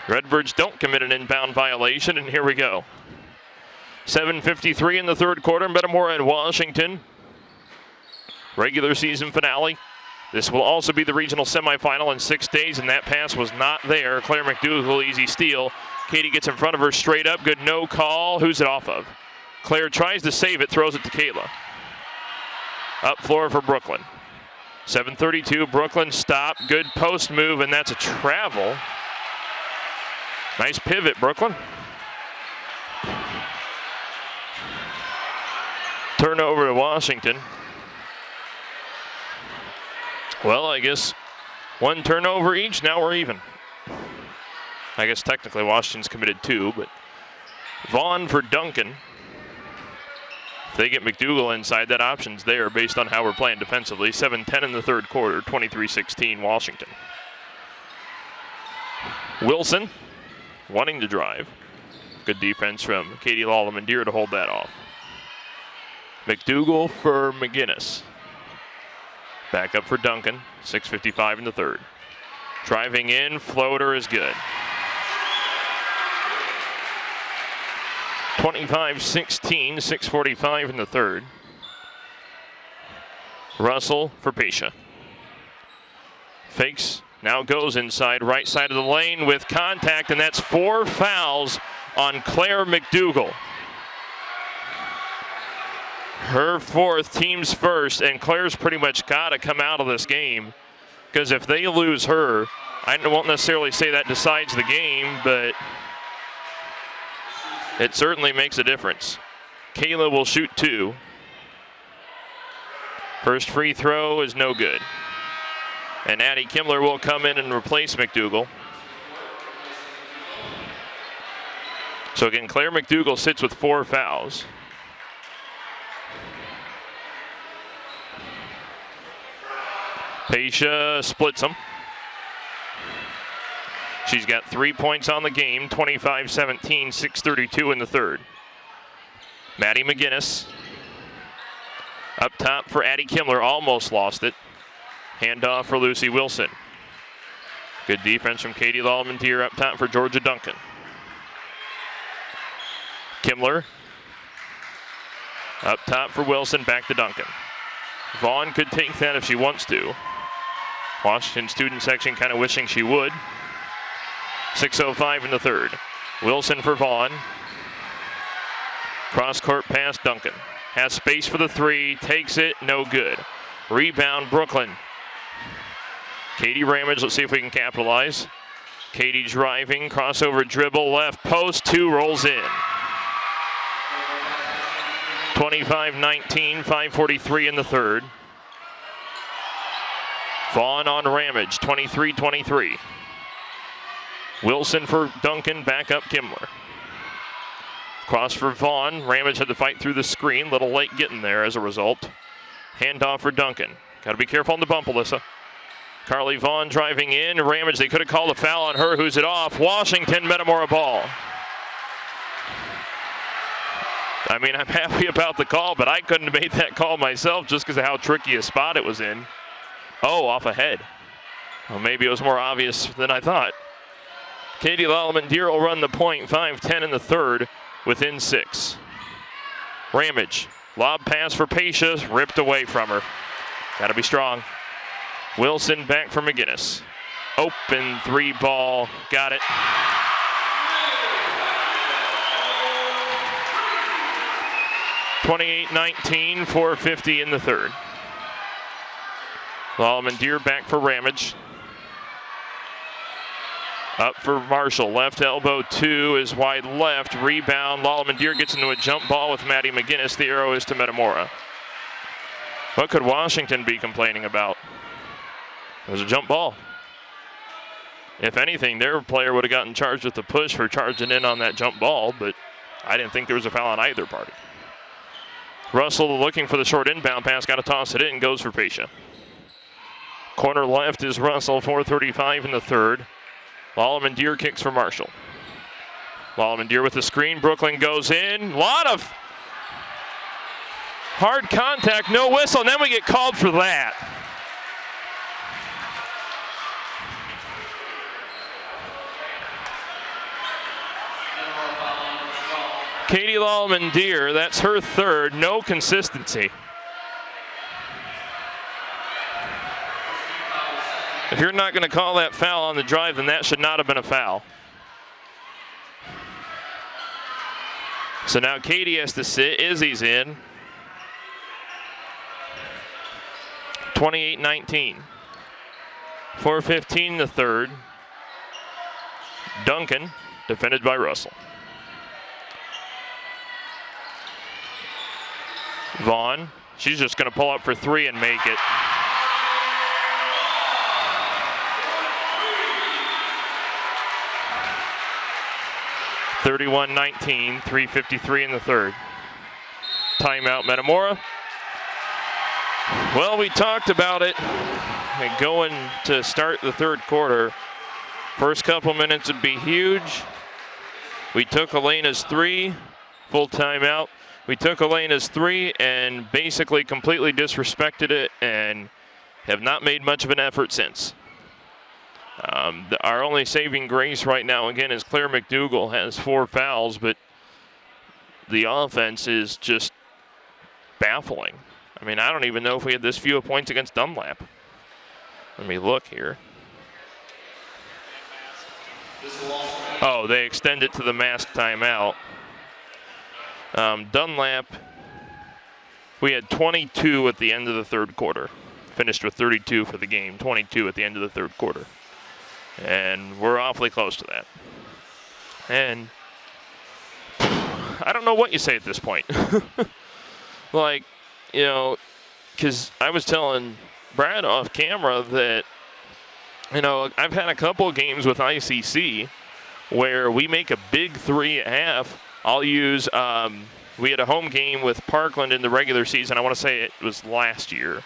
Redbirds don't commit an inbound violation, and here we go. 7:53 in the third quarter, Metamora and Washington. Regular season finale. This will also be the regional semifinal in 6 days, and that pass was not there. Claire McDougall, easy steal. Katie gets in front of her straight up. Good no call. Who's it off of? Claire tries to save it, throws it to Kayla. Up floor for Brooklyn. 7:32, Brooklyn stop. Good post move, and that's a travel. Nice pivot, Brooklyn. Turnover to Washington. Well, I guess one turnover each. Now we're even. I guess technically Washington's committed 2, but Vaughn for Duncan. If they get McDougal inside, that option's there based on how we're playing defensively. 7-10 in the third quarter, 23-16 Washington. Wilson wanting to drive. Good defense from Katie Lallemand-Deer to hold that off. McDougal for McGinnis. Back up for Duncan, 6:55 in the third. Driving in, floater is good. 25-16, 6:45 in the third. Russell for Pesha. Fakes, now goes inside, right side of the lane with contact, and that's 4 fouls on Claire McDougal. Her 4th, team's first, and Claire's pretty much got to come out of this game, because if they lose her, I won't necessarily say that decides the game, but it certainly makes a difference. Kayla will shoot 2. First free throw is no good. And Addie Kimmler will come in and replace McDougal. So again, Claire McDougal sits with 4 fouls. Pesha splits them. She's got 3 points on the game, 25-17, 6:32 in the third. Maddie McGinnis up top for Addie Kimmler, almost lost it. Handoff for Lucy Wilson. Good defense from Katie Lallemand-Deer up top for Georgia Duncan. Kimmler up top for Wilson, back to Duncan. Vaughn could take that if she wants to. Washington student section kind of wishing she would. 6:05 in the third. Wilson for Vaughn. Cross-court pass, Duncan. Has space for the 3, takes it, no good. Rebound, Brooklyn. Katie Ramage, let's see if we can capitalize. Katie driving, crossover dribble, left post, 2 rolls in. 25-19, 5:43 in the third. Vaughn on Ramage, 23-23. Wilson for Duncan, back up Kimmler. Cross for Vaughn. Ramage had to fight through the screen. Little late getting there as a result. Handoff for Duncan. Got to be careful on the bump, Alyssa. Carly Vaughn driving in. Ramage, they could have called a foul on her. Who's it off? Washington, Metamora ball. I mean, I'm happy about the call, but I couldn't have made that call myself just because of how tricky a spot it was in. Oh, off ahead. Well, maybe it was more obvious than I thought. Katie Lallemand-Deer will run the point, 5:10 in the third, within 6. Ramage, lob pass for Pesha, ripped away from her. Got to be strong. Wilson back for McGinnis. Open 3 ball, got it. (28-19), 4:50 in the third. Lallemand-Deer back for Ramage. Up for Marshall, left elbow 2 is wide left, rebound. Lallemand-Deer gets into a jump ball with Maddie McGinnis. The arrow is to Metamora. What could Washington be complaining about? It was a jump ball. If anything, their player would have gotten charged with the push for charging in on that jump ball, but I didn't think there was a foul on either party. Russell looking for the short inbound pass, got to toss it in, goes for Pesha. Corner left is Russell, 4:35 in the third. Lallemand-Deer kicks for Marshall. Lallemand-Deer with the screen, Brooklyn goes in. Lot of hard contact, no whistle, and then we get called for that. Katie Lallemand-Deer, that's her third, no consistency. If you're not going to call that foul on the drive, then that should not have been a foul. So now Katie has to sit, Izzy's in. 28-19. 4:15 in the third. Duncan, defended by Russell. Vaughn, she's just going to pull up for 3 and make it. 31-19, 3:53 in the third. Timeout, Metamora. Well, we talked about it going to start the third quarter. First couple minutes would be huge. We took Elena's three, full timeout. We took Elena's three and basically completely disrespected it and have not made much of an effort since. Our only saving grace right now, again, is Claire McDougall has 4 fouls, but the offense is just baffling. I mean, I don't even know if we had this few points against Dunlap. Let me look here. Oh, they extend it to the masked timeout. Dunlap, we had 22 at the end of the third quarter. Finished with 32 for the game, 22 at the end of the third quarter. And we're awfully close to that. And I don't know what you say at this point. Like, you know, because I was telling Brad off camera that, you know, I've had a couple of games with ICC where we make a big three at half. I'll use, we had a home game with Parkland in the regular season. I want to say it was last year,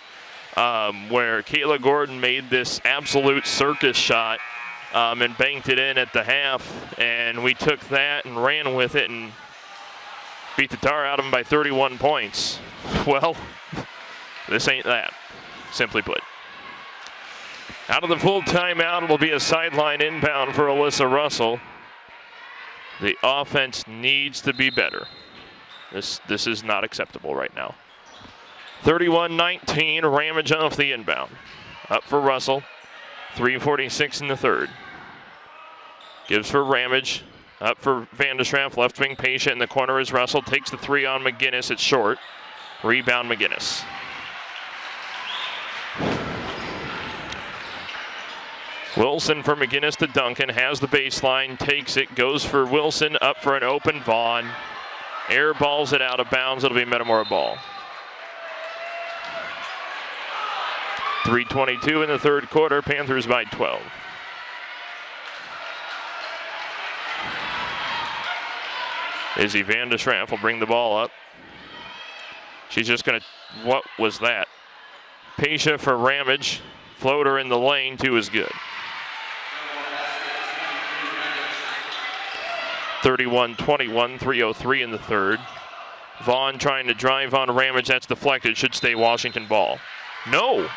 where Kayla Gordon made this absolute circus shot and banked it in at the half. And we took that and ran with it and beat the tar out of them by 31 points. Well, this ain't that, simply put. Out of the full timeout, it'll be a sideline inbound for Alyssa Russell. The offense needs to be better. This is not acceptable right now. 31-19, Ramage off the inbound. Up for Russell, 3:46 in the third. Gives for Ramage, up for Vandeschamp, left wing patient in the corner is Russell, takes the three on McGinnis, it's short. Rebound McGinnis. Wilson for McGinnis to Duncan, has the baseline, takes it, goes for Wilson, up for an open Vaughn. Air balls it out of bounds, it'll be Metamora ball. 3:22 in the third quarter, Panthers by 12. Izzy Vandeschamp will bring the ball up. She's just gonna, what was that? Pasha for Ramage, floater in the lane, 2 is good. 31-21, 3:03 in the third. Vaughn trying to drive on Ramage, that's deflected, should stay Washington ball. No!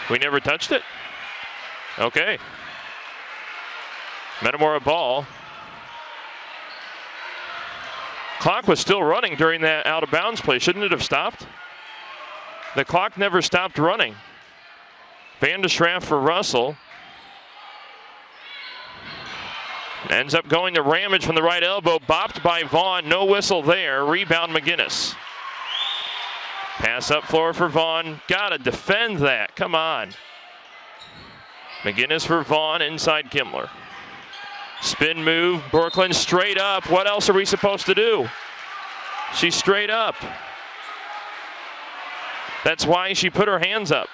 We never touched it? Okay. Metamora ball. Clock was still running during that out of bounds play. Shouldn't it have stopped? The clock never stopped running. Vandeschamp for Russell. Ends up going to Ramage from the right elbow, bopped by Vaughn, no whistle there. Rebound McGinnis. Pass up floor for Vaughn. Gotta defend that, come on. McGinnis for Vaughn, inside Kimmler. Spin move, Brooklyn straight up. What else are we supposed to do? She's straight up. That's why she put her hands up.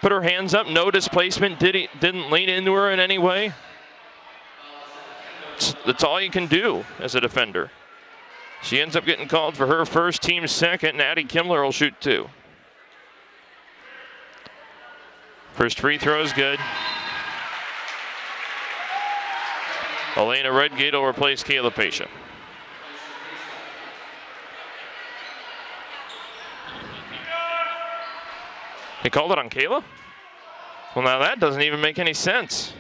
Put her hands up, no displacement, didn't lean into her in any way. That's all you can do as a defender. She ends up getting called for her first, team second, and Addie Kimmler will shoot 2. First free throw is good. Elena Redgate will replace Kayla Pasha. They called it on Kayla? Well, now that doesn't even make any sense.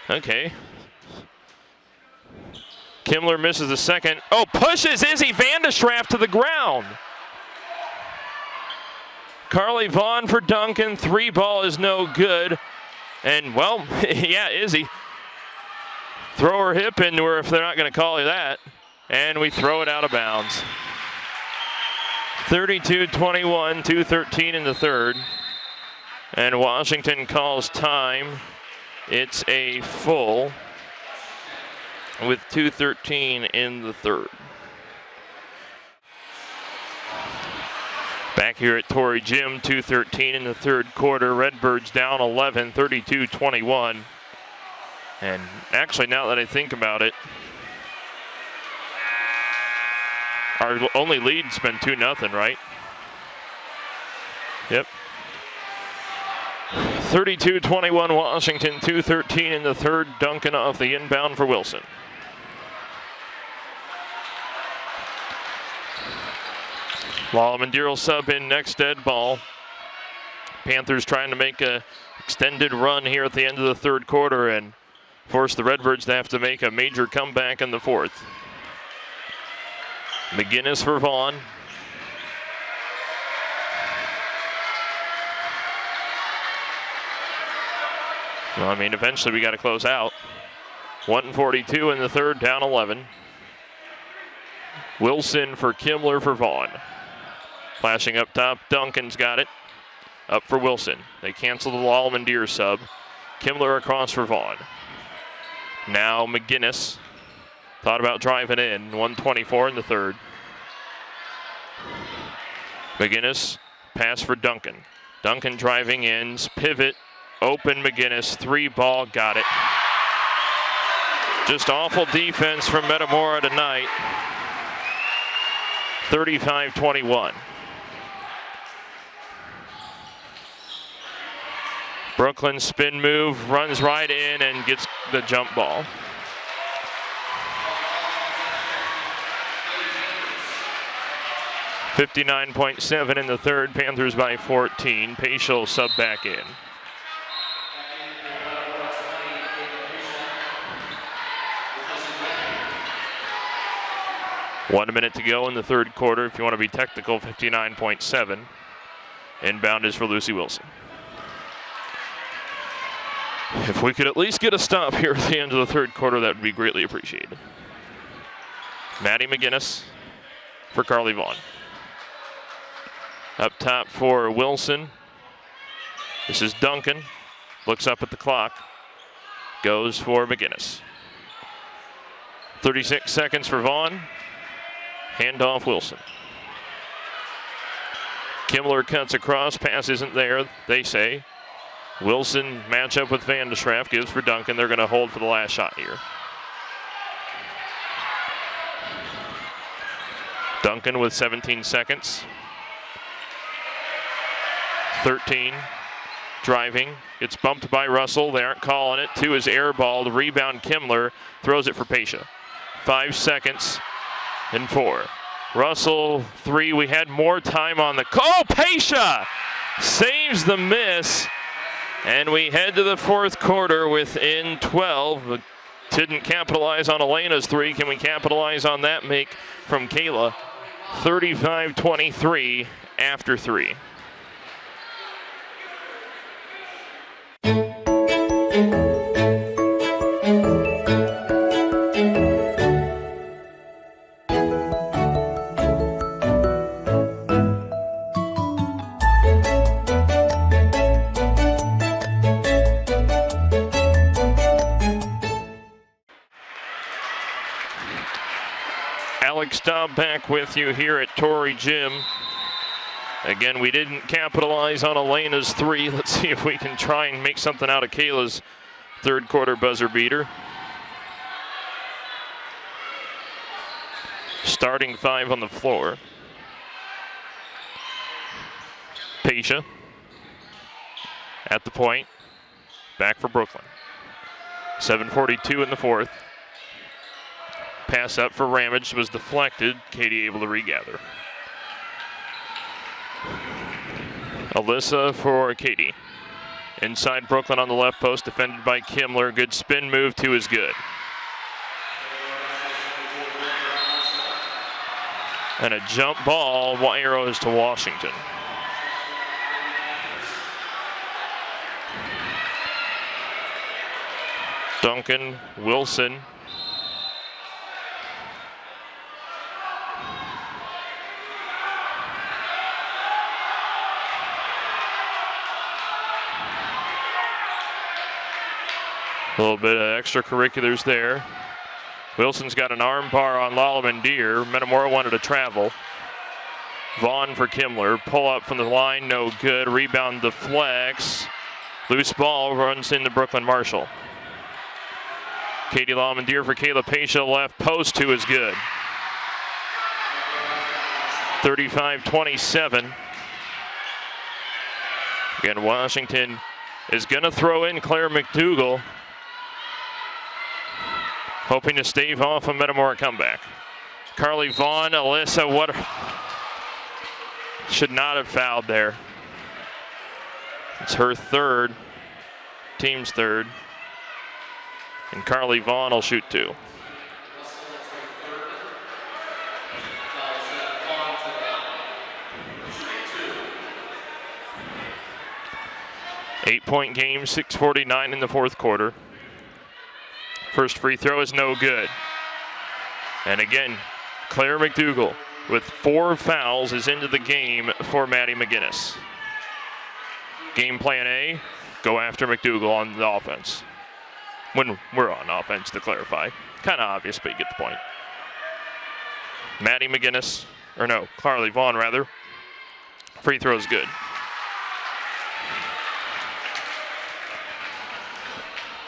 Okay. Kimmler misses the second. Oh, pushes Izzy Vandeschamp to the ground. Carly Vaughn for Duncan. 3 ball is no good. And, well, yeah, Izzy. Throw her hip into her if they're not going to call her that. And we throw it out of bounds. 32-21, 2:13 in the third. And Washington calls time. It's a full with 2:13 in the third. Back here at Torrey Gym, 2:13 in the third quarter. Redbirds down 11, 32-21. And actually, now that I think about it, our only lead's been 2-0, right? Yep. 32-21 Washington, 2:13 in the third. Duncan off the inbound for Wilson. Lallemand will sub in next, dead ball. Panthers trying to make a extended run here at the end of the third quarter and force the Redbirds to have to make a major comeback in the fourth. McGinnis for Vaughn. Well, I mean, eventually we got to close out. 1:42 in the third, down 11. Wilson for Kimmler for Vaughn. Flashing up top, Duncan's got it. Up for Wilson. They cancel the Lallemand sub. Kimmler across for Vaughn. Now McGinnis. Thought about driving in. 1:24 in the third. McGinnis, pass for Duncan. Duncan driving in, pivot, open McGinnis, 3-ball, got it. Just awful defense from Metamora tonight. 35-21. Brooklyn spin move, runs right in and gets the jump ball. .7 in the third, Panthers by 14. Paschal sub back in. One minute to go in the third quarter. If you want to be technical, 59.7. Inbound is for Lucy Wilson. If we could at least get a stop here at the end of the third quarter, that would be greatly appreciated. Maddie McGinnis for Carly Vaughn. Up top for Wilson. This is Duncan. Looks up at the clock. Goes for McGinnis. 36 seconds for Vaughn. Handoff Wilson. Kimmler cuts across. Pass isn't there, they say. Wilson matchup with Van de Schraff gives for Duncan. They're going to hold for the last shot here. Duncan with 17 seconds. 13. Driving. It's bumped by Russell. They aren't calling it. 2 is airballed. Rebound Kimmler. Throws it for Paschal. 5 seconds and 4. Russell 3. We had more time on the call. Oh, Paschal saves the miss. And we head to the fourth quarter within 12. Didn't capitalize on Elena's 3. Can we capitalize on that make from Kayla? 35-23 after 3. Staub back with you here at Torrey Gym. Again, we didn't capitalize on Elena's 3. Let's see if we can try and make something out of Kayla's third quarter buzzer beater. Starting 5 on the floor. Paschal at the point. Back for Brooklyn. 7:42 in the fourth. Pass up for Ramage was deflected. Katie able to regather. Alyssa for Katie. Inside Brooklyn on the left post, defended by Kimmler. Good spin move, 2 is good. And a jump ball, arrows to Washington. Duncan, Wilson. A little bit of extracurriculars there. Wilson's got an arm bar on Lallemand. Metamora wanted to travel. Vaughn for Kimmler. Pull up from the line, no good. Rebound deflects. Loose ball runs into Brooklyn Marshall. Katie Lamandier for Kayla Pasha left post, 2 is good. 35-27. Again, Washington is going to throw in Claire McDougall, hoping to stave off a Metamora comeback. Carly Vaughn, Alyssa, what should not have fouled there. It's her third, team's third. And Carly Vaughn will shoot 2. Eight-point game, 6:49 in the fourth quarter. First free throw is no good. And again, Claire McDougall with 4 fouls is into the game for Maddie McGinnis. Game plan A, go after McDougall on the offense. When we're on offense, to clarify. Kind of obvious, but you get the point. Maddie McGinnis, or no, Carly Vaughn rather. Free throw's good.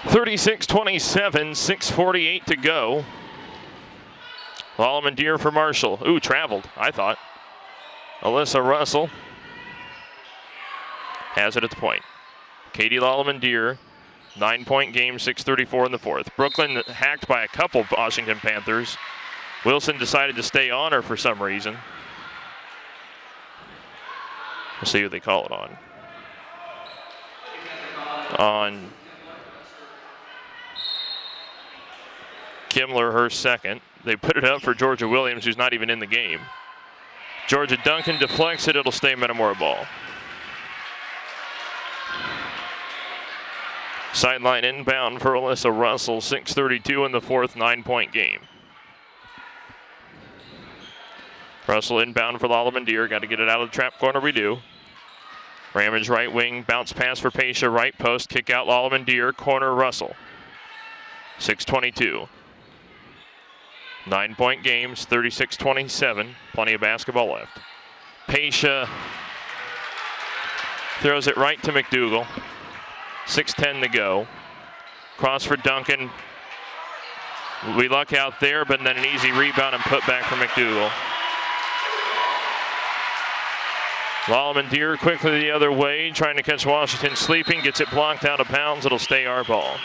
(36-27), 6:48 to go. Lamandier for Marshall. Ooh, traveled, I thought. Alyssa Russell has it at the point. Katie Lamandier, 9-point game, 6:34 in the fourth. Brooklyn hacked by a couple Washington Panthers. Wilson decided to stay on her for some reason. We'll see who they call it on. On Kimler, her second. They put it up for Georgia Williams, who's not even in the game. Georgia Duncan deflects it. It'll stay Metamora ball. Sideline inbound for Alyssa Russell. 6:32 in the fourth, 9-point game. Russell inbound for Lamandier. Got to get it out of the trap corner. We do. Ramage right wing. Bounce pass for Pasha. Right post. Kick out Lamandier. Corner Russell. 6:22. 9-point games, 36-27. Plenty of basketball left. Pasha throws it right to McDougall. 6:10 to go. Cross for Duncan. We luck out there, but then an easy rebound and put back for McDougall. Lamandier quickly the other way, trying to catch Washington sleeping. Gets it blocked out of bounds. It'll stay our ball.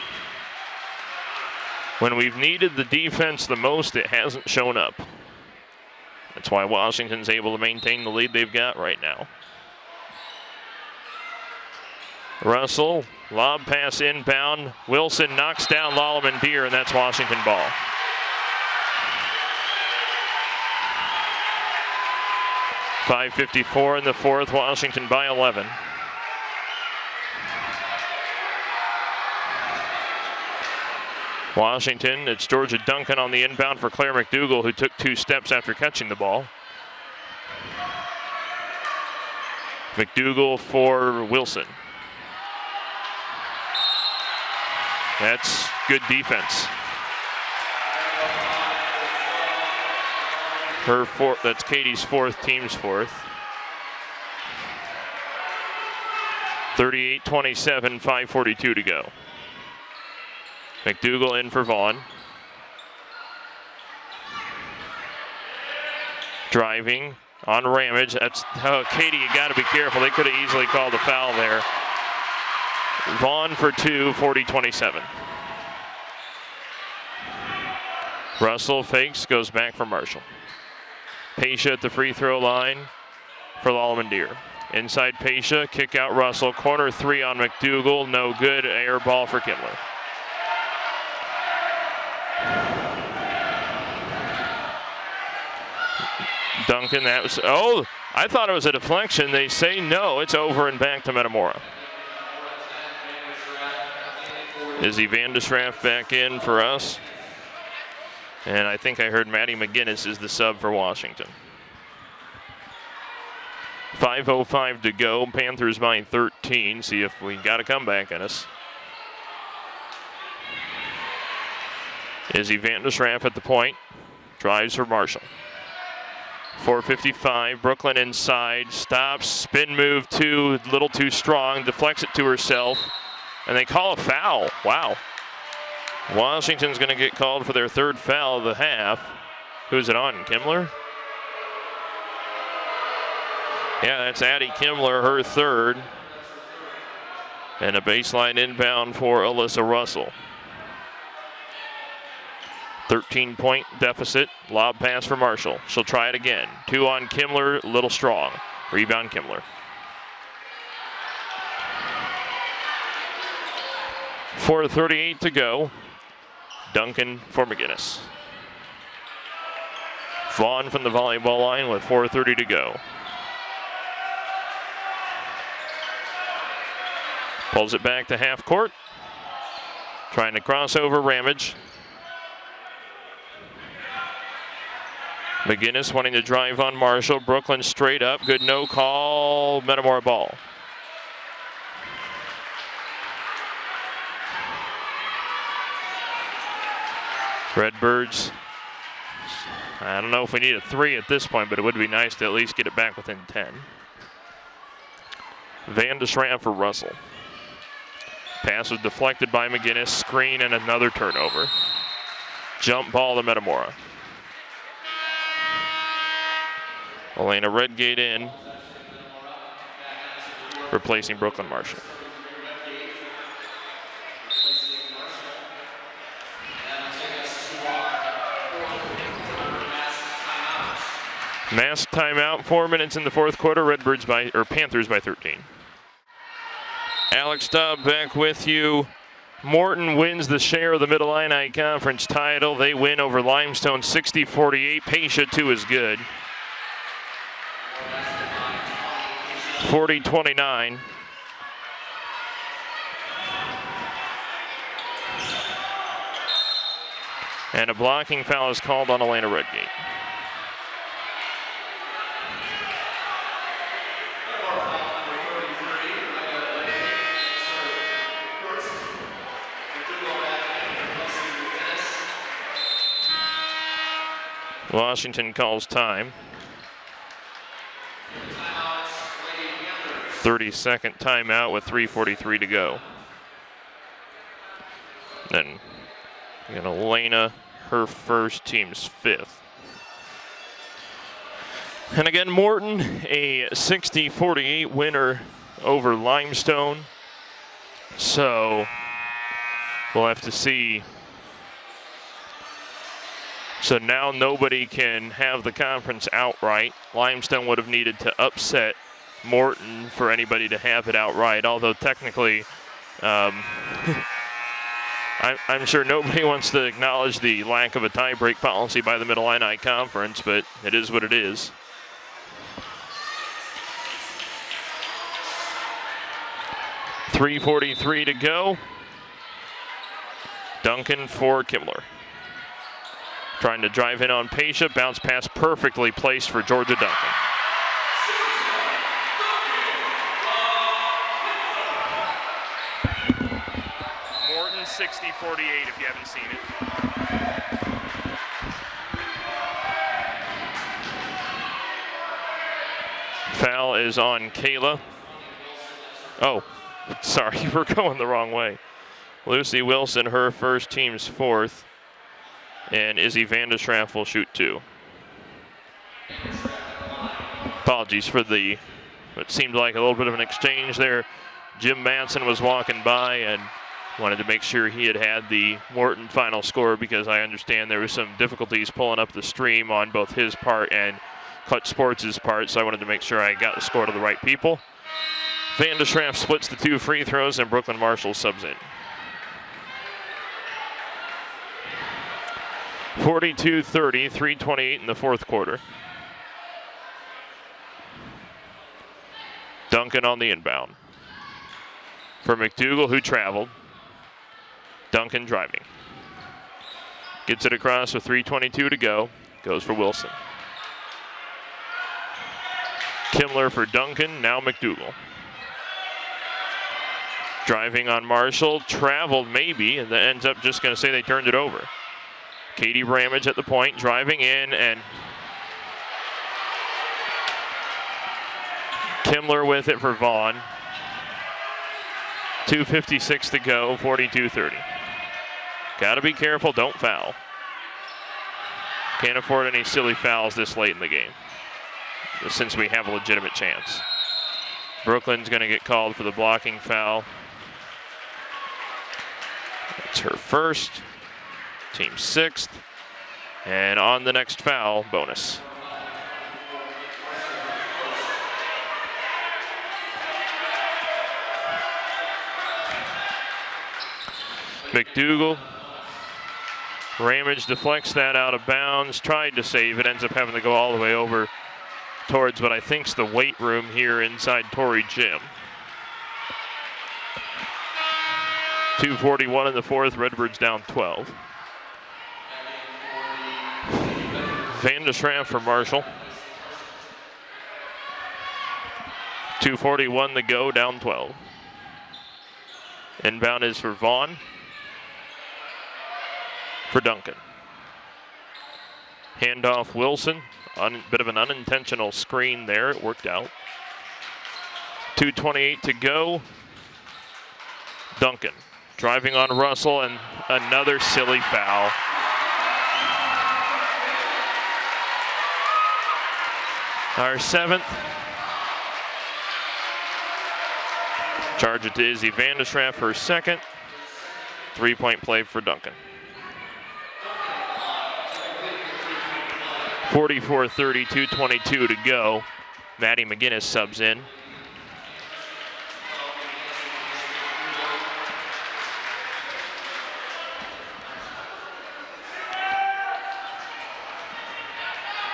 When we've needed the defense the most, it hasn't shown up. That's why Washington's able to maintain the lead they've got right now. Russell, lob pass inbound. Wilson knocks down Lamandier, and that's Washington ball. .554 in the fourth, Washington by 11. Washington, it's Georgia Duncan on the inbound for Claire McDougall, who took 2 steps after catching the ball. McDougall for Wilson. That's good defense. Her fourth, that's Katie's fourth, team's fourth. 38-27, 5:42 to go. McDougall in for Vaughn. Driving on Ramage. That's Katie, you got to be careful. They could have easily called a foul there. Vaughn for 2, 40-27. Russell fakes, goes back for Marshall. Pasha at the free throw line for Lamandier. Inside Pasha, kick out Russell. Corner 3 on McDougall, no good. Air ball for Kimler. Duncan, that was, oh, I thought it was a deflection. They say no, it's over and back to Metamora. Izzy Vandeschraff back in for us. And I think I heard Maddie McGinnis is the sub for Washington. 5:05 to go, Panthers by 13. See if we got a comeback in us. Izzy Vandeschraff at the point, drives for Marshall. 4:55, Brooklyn inside, stops, spin move 2, a little too strong, deflects it to herself, and they call a foul. Wow. Washington's going to get called for their third foul of the half. Who's it on, Kimler? Yeah, that's Addie Kimler, her third. And a baseline inbound for Alyssa Russell. 13-point deficit. Lob pass for Marshall. She'll try it again. 2 on Kimler, little strong. Rebound Kimler. 4:38 to go. Duncan for McGinnis. Vaughn from the volleyball line with 4:30 to go. Pulls it back to half court. Trying to cross over Ramage. McGinnis wanting to drive on Marshall. Brooklyn straight up. Good no call. Metamora ball. Redbirds. I don't know if we need a 3 at this point, but it would be nice to at least get it back within 10. Van de Schramm for Russell. Pass was deflected by McGinnis. Screen and another turnover. Jump ball to Metamora. Elena Redgate in, replacing Brooklyn Marshall. Mask timeout, 4 minutes in the fourth quarter. Panthers by 13. Alex Staub back with you. Morton wins the share of the Mid-Illini Conference title. They win over Limestone 60-48. Pacia too is good. 40-29. And a blocking foul is called on Elena Redgate. Washington calls time. 30-second timeout with 3:43 to go. Then Elena, her first, team's 5th. And again, Morton, a 60-48 winner over Limestone. So we'll have to see. So now nobody can have the conference outright. Limestone would have needed to upset Morton for anybody to have it outright, although technically I'm sure nobody wants to acknowledge the lack of a tie-break policy by the Mid-Illini Conference, but it is what it is. .343 to go. Duncan for Kimler. Trying to drive in on Pacia. Bounce pass perfectly placed for Georgia Duncan. Morton 60-48 if you haven't seen it. Foul is on Kayla. Oh, sorry, we're going the wrong way. Lucy Wilson, her first, team's 4th. And Izzy Van de Schramm will shoot 2. Apologies for what seemed like a little bit of an exchange there. Jim Manson was walking by and wanted to make sure he had the Morton final score, because I understand there was some difficulties pulling up the stream on both his part and Clutch Sports' part, so I wanted to make sure I got the score to the right people. Van de Schramm splits the 2 free throws and Brooklyn Marshall subs in. 42-30, 3:28 in the fourth quarter. Duncan on the inbound. For McDougal, who traveled. Duncan driving. Gets it across with 3:22 to go. Goes for Wilson. Kimler for Duncan, now McDougal. Driving on Marshall, traveled maybe, and then ends up just going to say they turned it over. Katie Ramage at the point, driving in, and Kimler with it for Vaughn. 2:56 to go, 42-30. Got to be careful, don't foul. Can't afford any silly fouls this late in the game, since we have a legitimate chance. Brooklyn's going to get called for the blocking foul. It's her first, team 6th, and on the next foul, bonus. McDougal. Ramage deflects that out of bounds, tried to save it, ends up having to go all the way over towards what I think's the weight room here inside Torrey Gym. 2:41 in the fourth, Redbirds down 12. Van de Schramm for Marshall. 2:41 to go, down 12. Inbound is for Vaughn. For Duncan. Handoff Wilson. Bit of an unintentional screen there. It worked out. 2:28 to go. Duncan driving on Russell and another silly foul. Our 7th. Charge it to Izzy Van de Schramm, her 2nd. 3-point play for Duncan. 44-30, 2:22 to go. Maddie McGinnis subs in.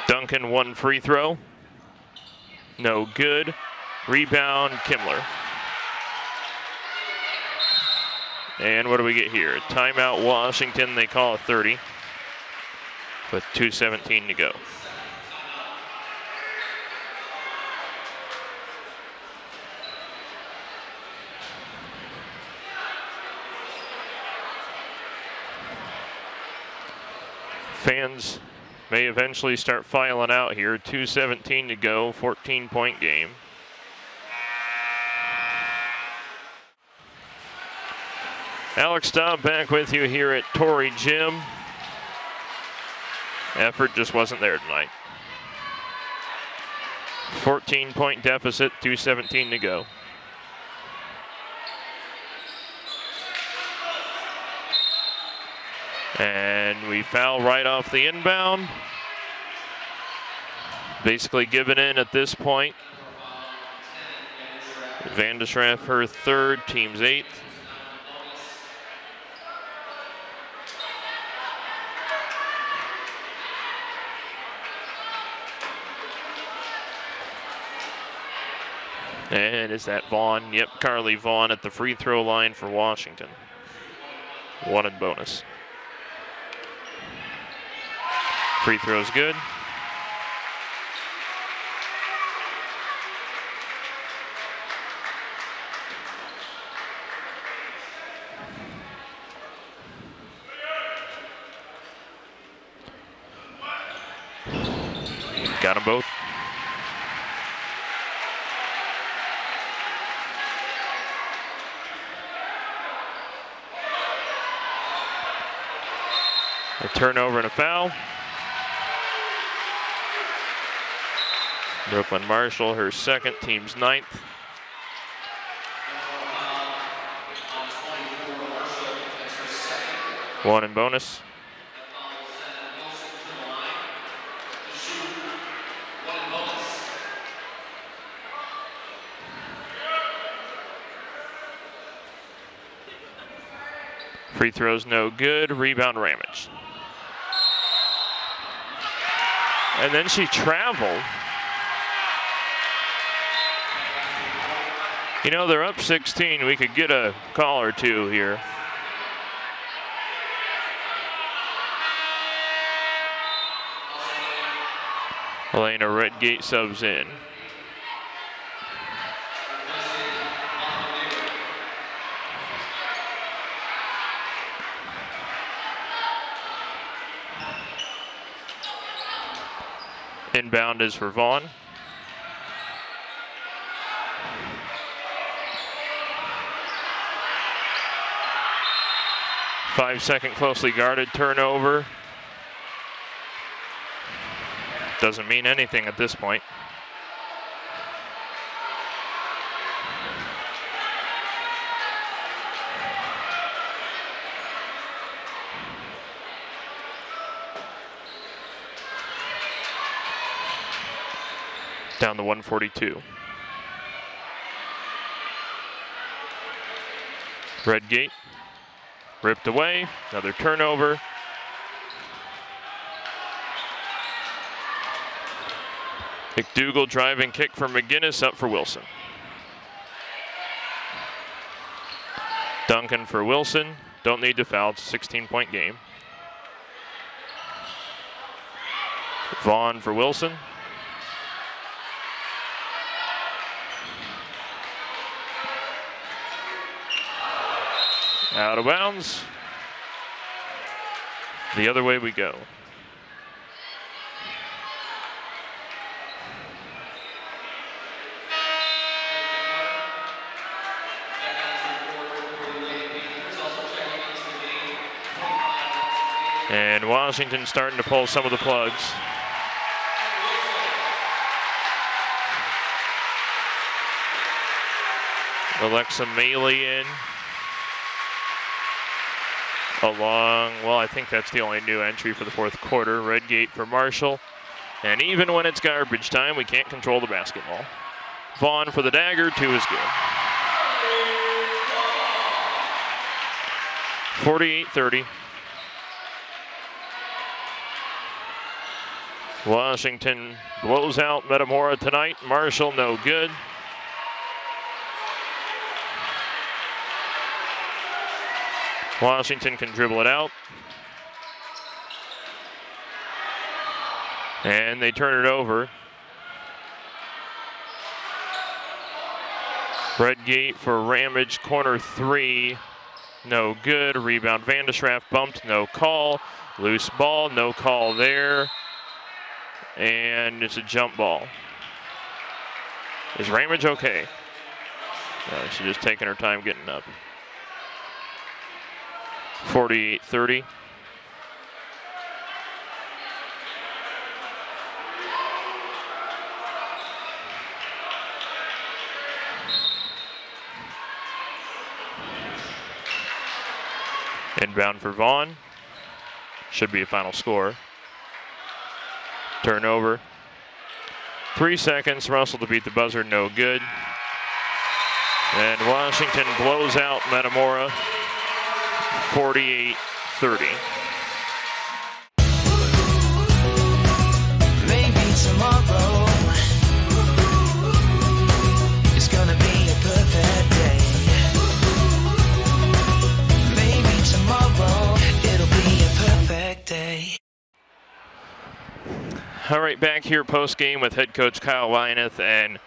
Duncan, 1 free throw. No good. Rebound, Kimler. And what do we get here? Timeout Washington, they call it 30. With 2:17 to go. Fans may eventually start filing out here. 2:17 to go, 14-point game. Alex Staub back with you here at Torrey Gym. Effort just wasn't there tonight. 14-point deficit, 2:17 to go. And we foul right off the inbound. Basically given in at this point. Van de Schramm, her 3rd, team's 8th. And is that Vaughn? Yep, Carly Vaughn at the free throw line for Washington. 1 in bonus. Free throw's good. Got them both. A turnover and a foul. Brooklyn Marshall, her 2nd, team's 9th. One in bonus. Free throws no good. Rebound Ramage. And then she traveled. You know, they're up 16. We could get a call or two here. Elena Redgate subs in. Inbound is for Vaughn. 5-second closely guarded turnover. Doesn't mean anything at this point. Down to 142. Redgate ripped away, another turnover. McDougal driving kick from McGinnis, up for Wilson. Duncan for Wilson, don't need to foul, it's a 16-point game. Vaughn for Wilson. Out of bounds. The other way we go. And Washington starting to pull some of the plugs. Alexa Maley in. Along, well, I think that's the only new entry for the fourth quarter. Redgate for Marshall. And even when it's garbage time, we can't control the basketball. Vaughn for the dagger, 2 is good. 48-30. Washington blows out Metamora tonight. Marshall, no good. Washington can dribble it out. And they turn it over. Redgate for Ramage, corner 3. No good. Rebound Vandeschraff bumped, no call. Loose ball, no call there. And it's a jump ball. Is Ramage okay? No, she's just taking her time getting up. 48-30. Inbound for Vaughn. Should be a final score. Turnover. 3 seconds. Russell to beat the buzzer. No good. And Washington blows out Metamora. 48-30. Maybe tomorrow is gonna be a perfect day. Maybe tomorrow it'll be a perfect day. All right, back here post-game with head coach Kyle Wyneth. And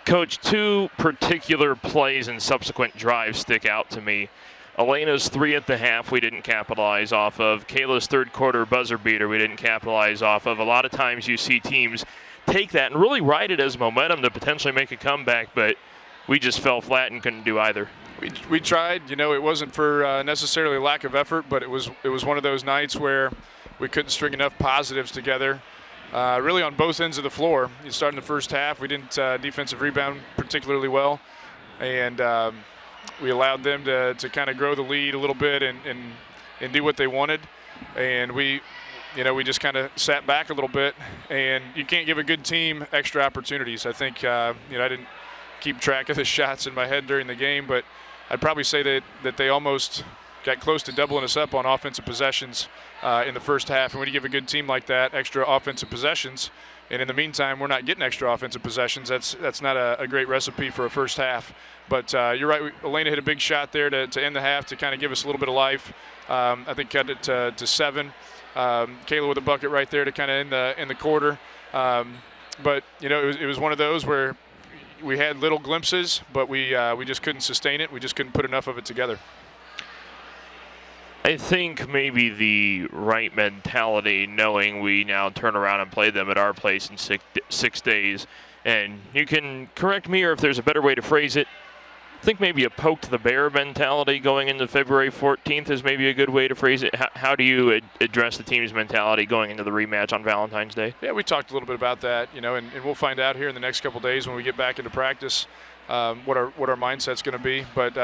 coach, 2 particular plays and subsequent drives stick out to me. Elena's 3 at the half we didn't capitalize off of. Kayla's third quarter buzzer beater we didn't capitalize off of. A lot of times you see teams take that and really ride it as momentum to potentially make a comeback, but we just fell flat and couldn't do either. We tried. You know, it wasn't for necessarily lack of effort, but it was one of those nights where we couldn't string enough positives together. Really on both ends of the floor. You start in the first half, we didn't defensive rebound particularly well, and we allowed them to kind of grow the lead a little bit and do what they wanted. And we just kind of sat back a little bit. And you can't give a good team extra opportunities. I think, I didn't keep track of the shots in my head during the game, but I'd probably say that they almost got close to doubling us up on offensive possessions in the first half. And when you give a good team like that extra offensive possessions, and in the meantime we're not getting extra offensive possessions, that's not a great recipe for a first half. But you're right, Elena hit a big shot there to end the half to kind of give us a little bit of life. I think cut it to 7. Kayla with a bucket right there to kind of end the quarter. But it was one of those where we had little glimpses, but we just couldn't sustain it. We just couldn't put enough of it together. I think maybe the right mentality, knowing we now turn around and play them at our place in 6 days, and you can correct me or if there's a better way to phrase it, think maybe a poke to the bear mentality going into February 14th is maybe a good way to phrase it. How do you address the team's mentality going into the rematch on Valentine's Day? Yeah, we talked a little bit about that, and we'll find out here in the next couple of days when we get back into practice what our mindset's going to be. But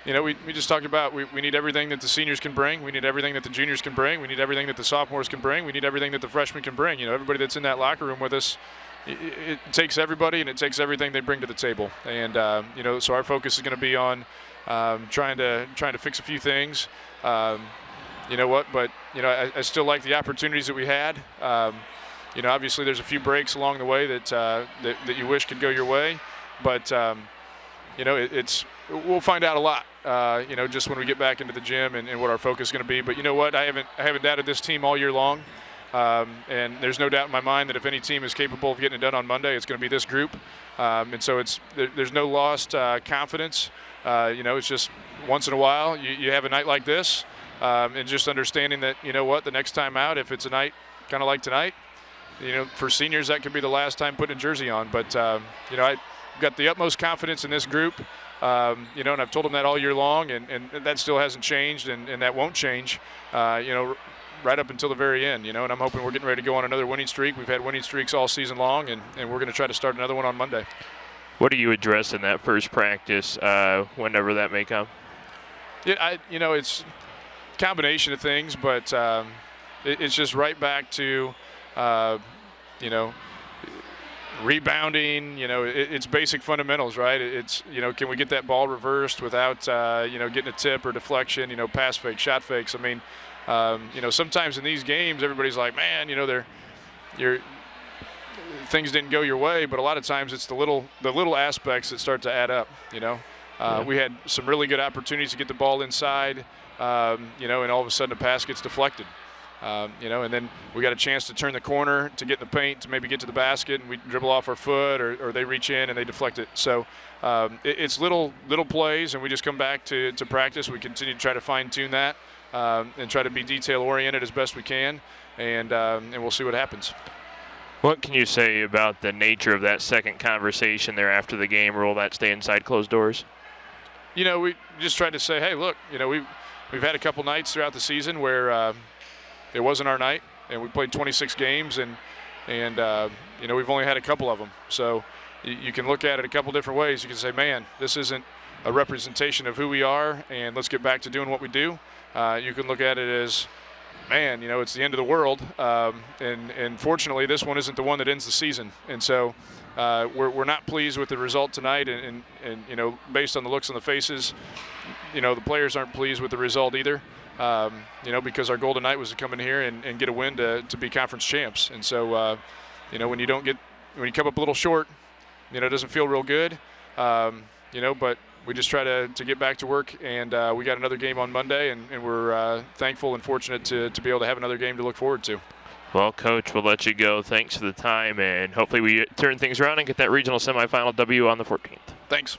we just talked about we need everything that the seniors can bring. We need everything that the juniors can bring. We need everything that the sophomores can bring. We need everything that the freshmen can bring. Everybody that's in that locker room with us, it takes everybody and it takes everything they bring to the table. And so our focus is going to be on trying to fix a few things. But I still like the opportunities that we had. Obviously there's a few breaks along the way that you wish could go your way, but we'll find out a lot. Just when we get back into the gym and what our focus is going to be. But you know what? I haven't doubted this team all year long. And there's no doubt in my mind that if any team is capable of getting it done on Monday, it's going to be this group. And so there's no lost confidence. It's just once in a while you have a night like this, and just understanding that, the next time out, if it's a night kind of like tonight, for seniors, that could be the last time putting a jersey on. But, I've got the utmost confidence in this group, and I've told them that all year long, and that still hasn't changed, and that won't change, right up until the very end, and I'm hoping we're getting ready to go on another winning streak. We've had winning streaks all season long, and we're going to try to start another one on Monday. What do you address in that first practice, whenever that may come? Yeah, it's a combination of things, but it's just right back to, rebounding. It's basic fundamentals, right? It's, can we get that ball reversed without, getting a tip or deflection, pass fake, shot fakes. I mean, sometimes in these games, everybody's like, man, things didn't go your way, but a lot of times it's the little aspects that start to add up. We had some really good opportunities to get the ball inside, and all of a sudden the pass gets deflected. And then we got a chance to turn the corner to get in the paint to maybe get to the basket, and we dribble off our foot, or they reach in and they deflect it. So it's little plays, and we just come back to practice. We continue to try to fine-tune that. And try to be detail-oriented as best we can, and we'll see what happens. What can you say about the nature of that second conversation there after the game? Will that stay inside closed doors? We just tried to say, hey, look, we've had a couple nights throughout the season where it wasn't our night, and we played 26 games, and we've only had a couple of them. So you can look at it a couple different ways. You can say, man, this isn't a representation of who we are, and let's get back to doing what we do. You can look at it as, man, it's the end of the world, and fortunately this one isn't the one that ends the season. And so we're not pleased with the result tonight, and based on the looks on the faces, the players aren't pleased with the result either, because our goal tonight was to come in here and get a win to be conference champs. And so when you come up a little short, it doesn't feel real good, but we just try to get back to work, and we got another game on Monday, and we're thankful and fortunate to be able to have another game to look forward to. Well, Coach, we'll let you go. Thanks for the time, and hopefully we turn things around and get that regional semifinal W on the 14th. Thanks.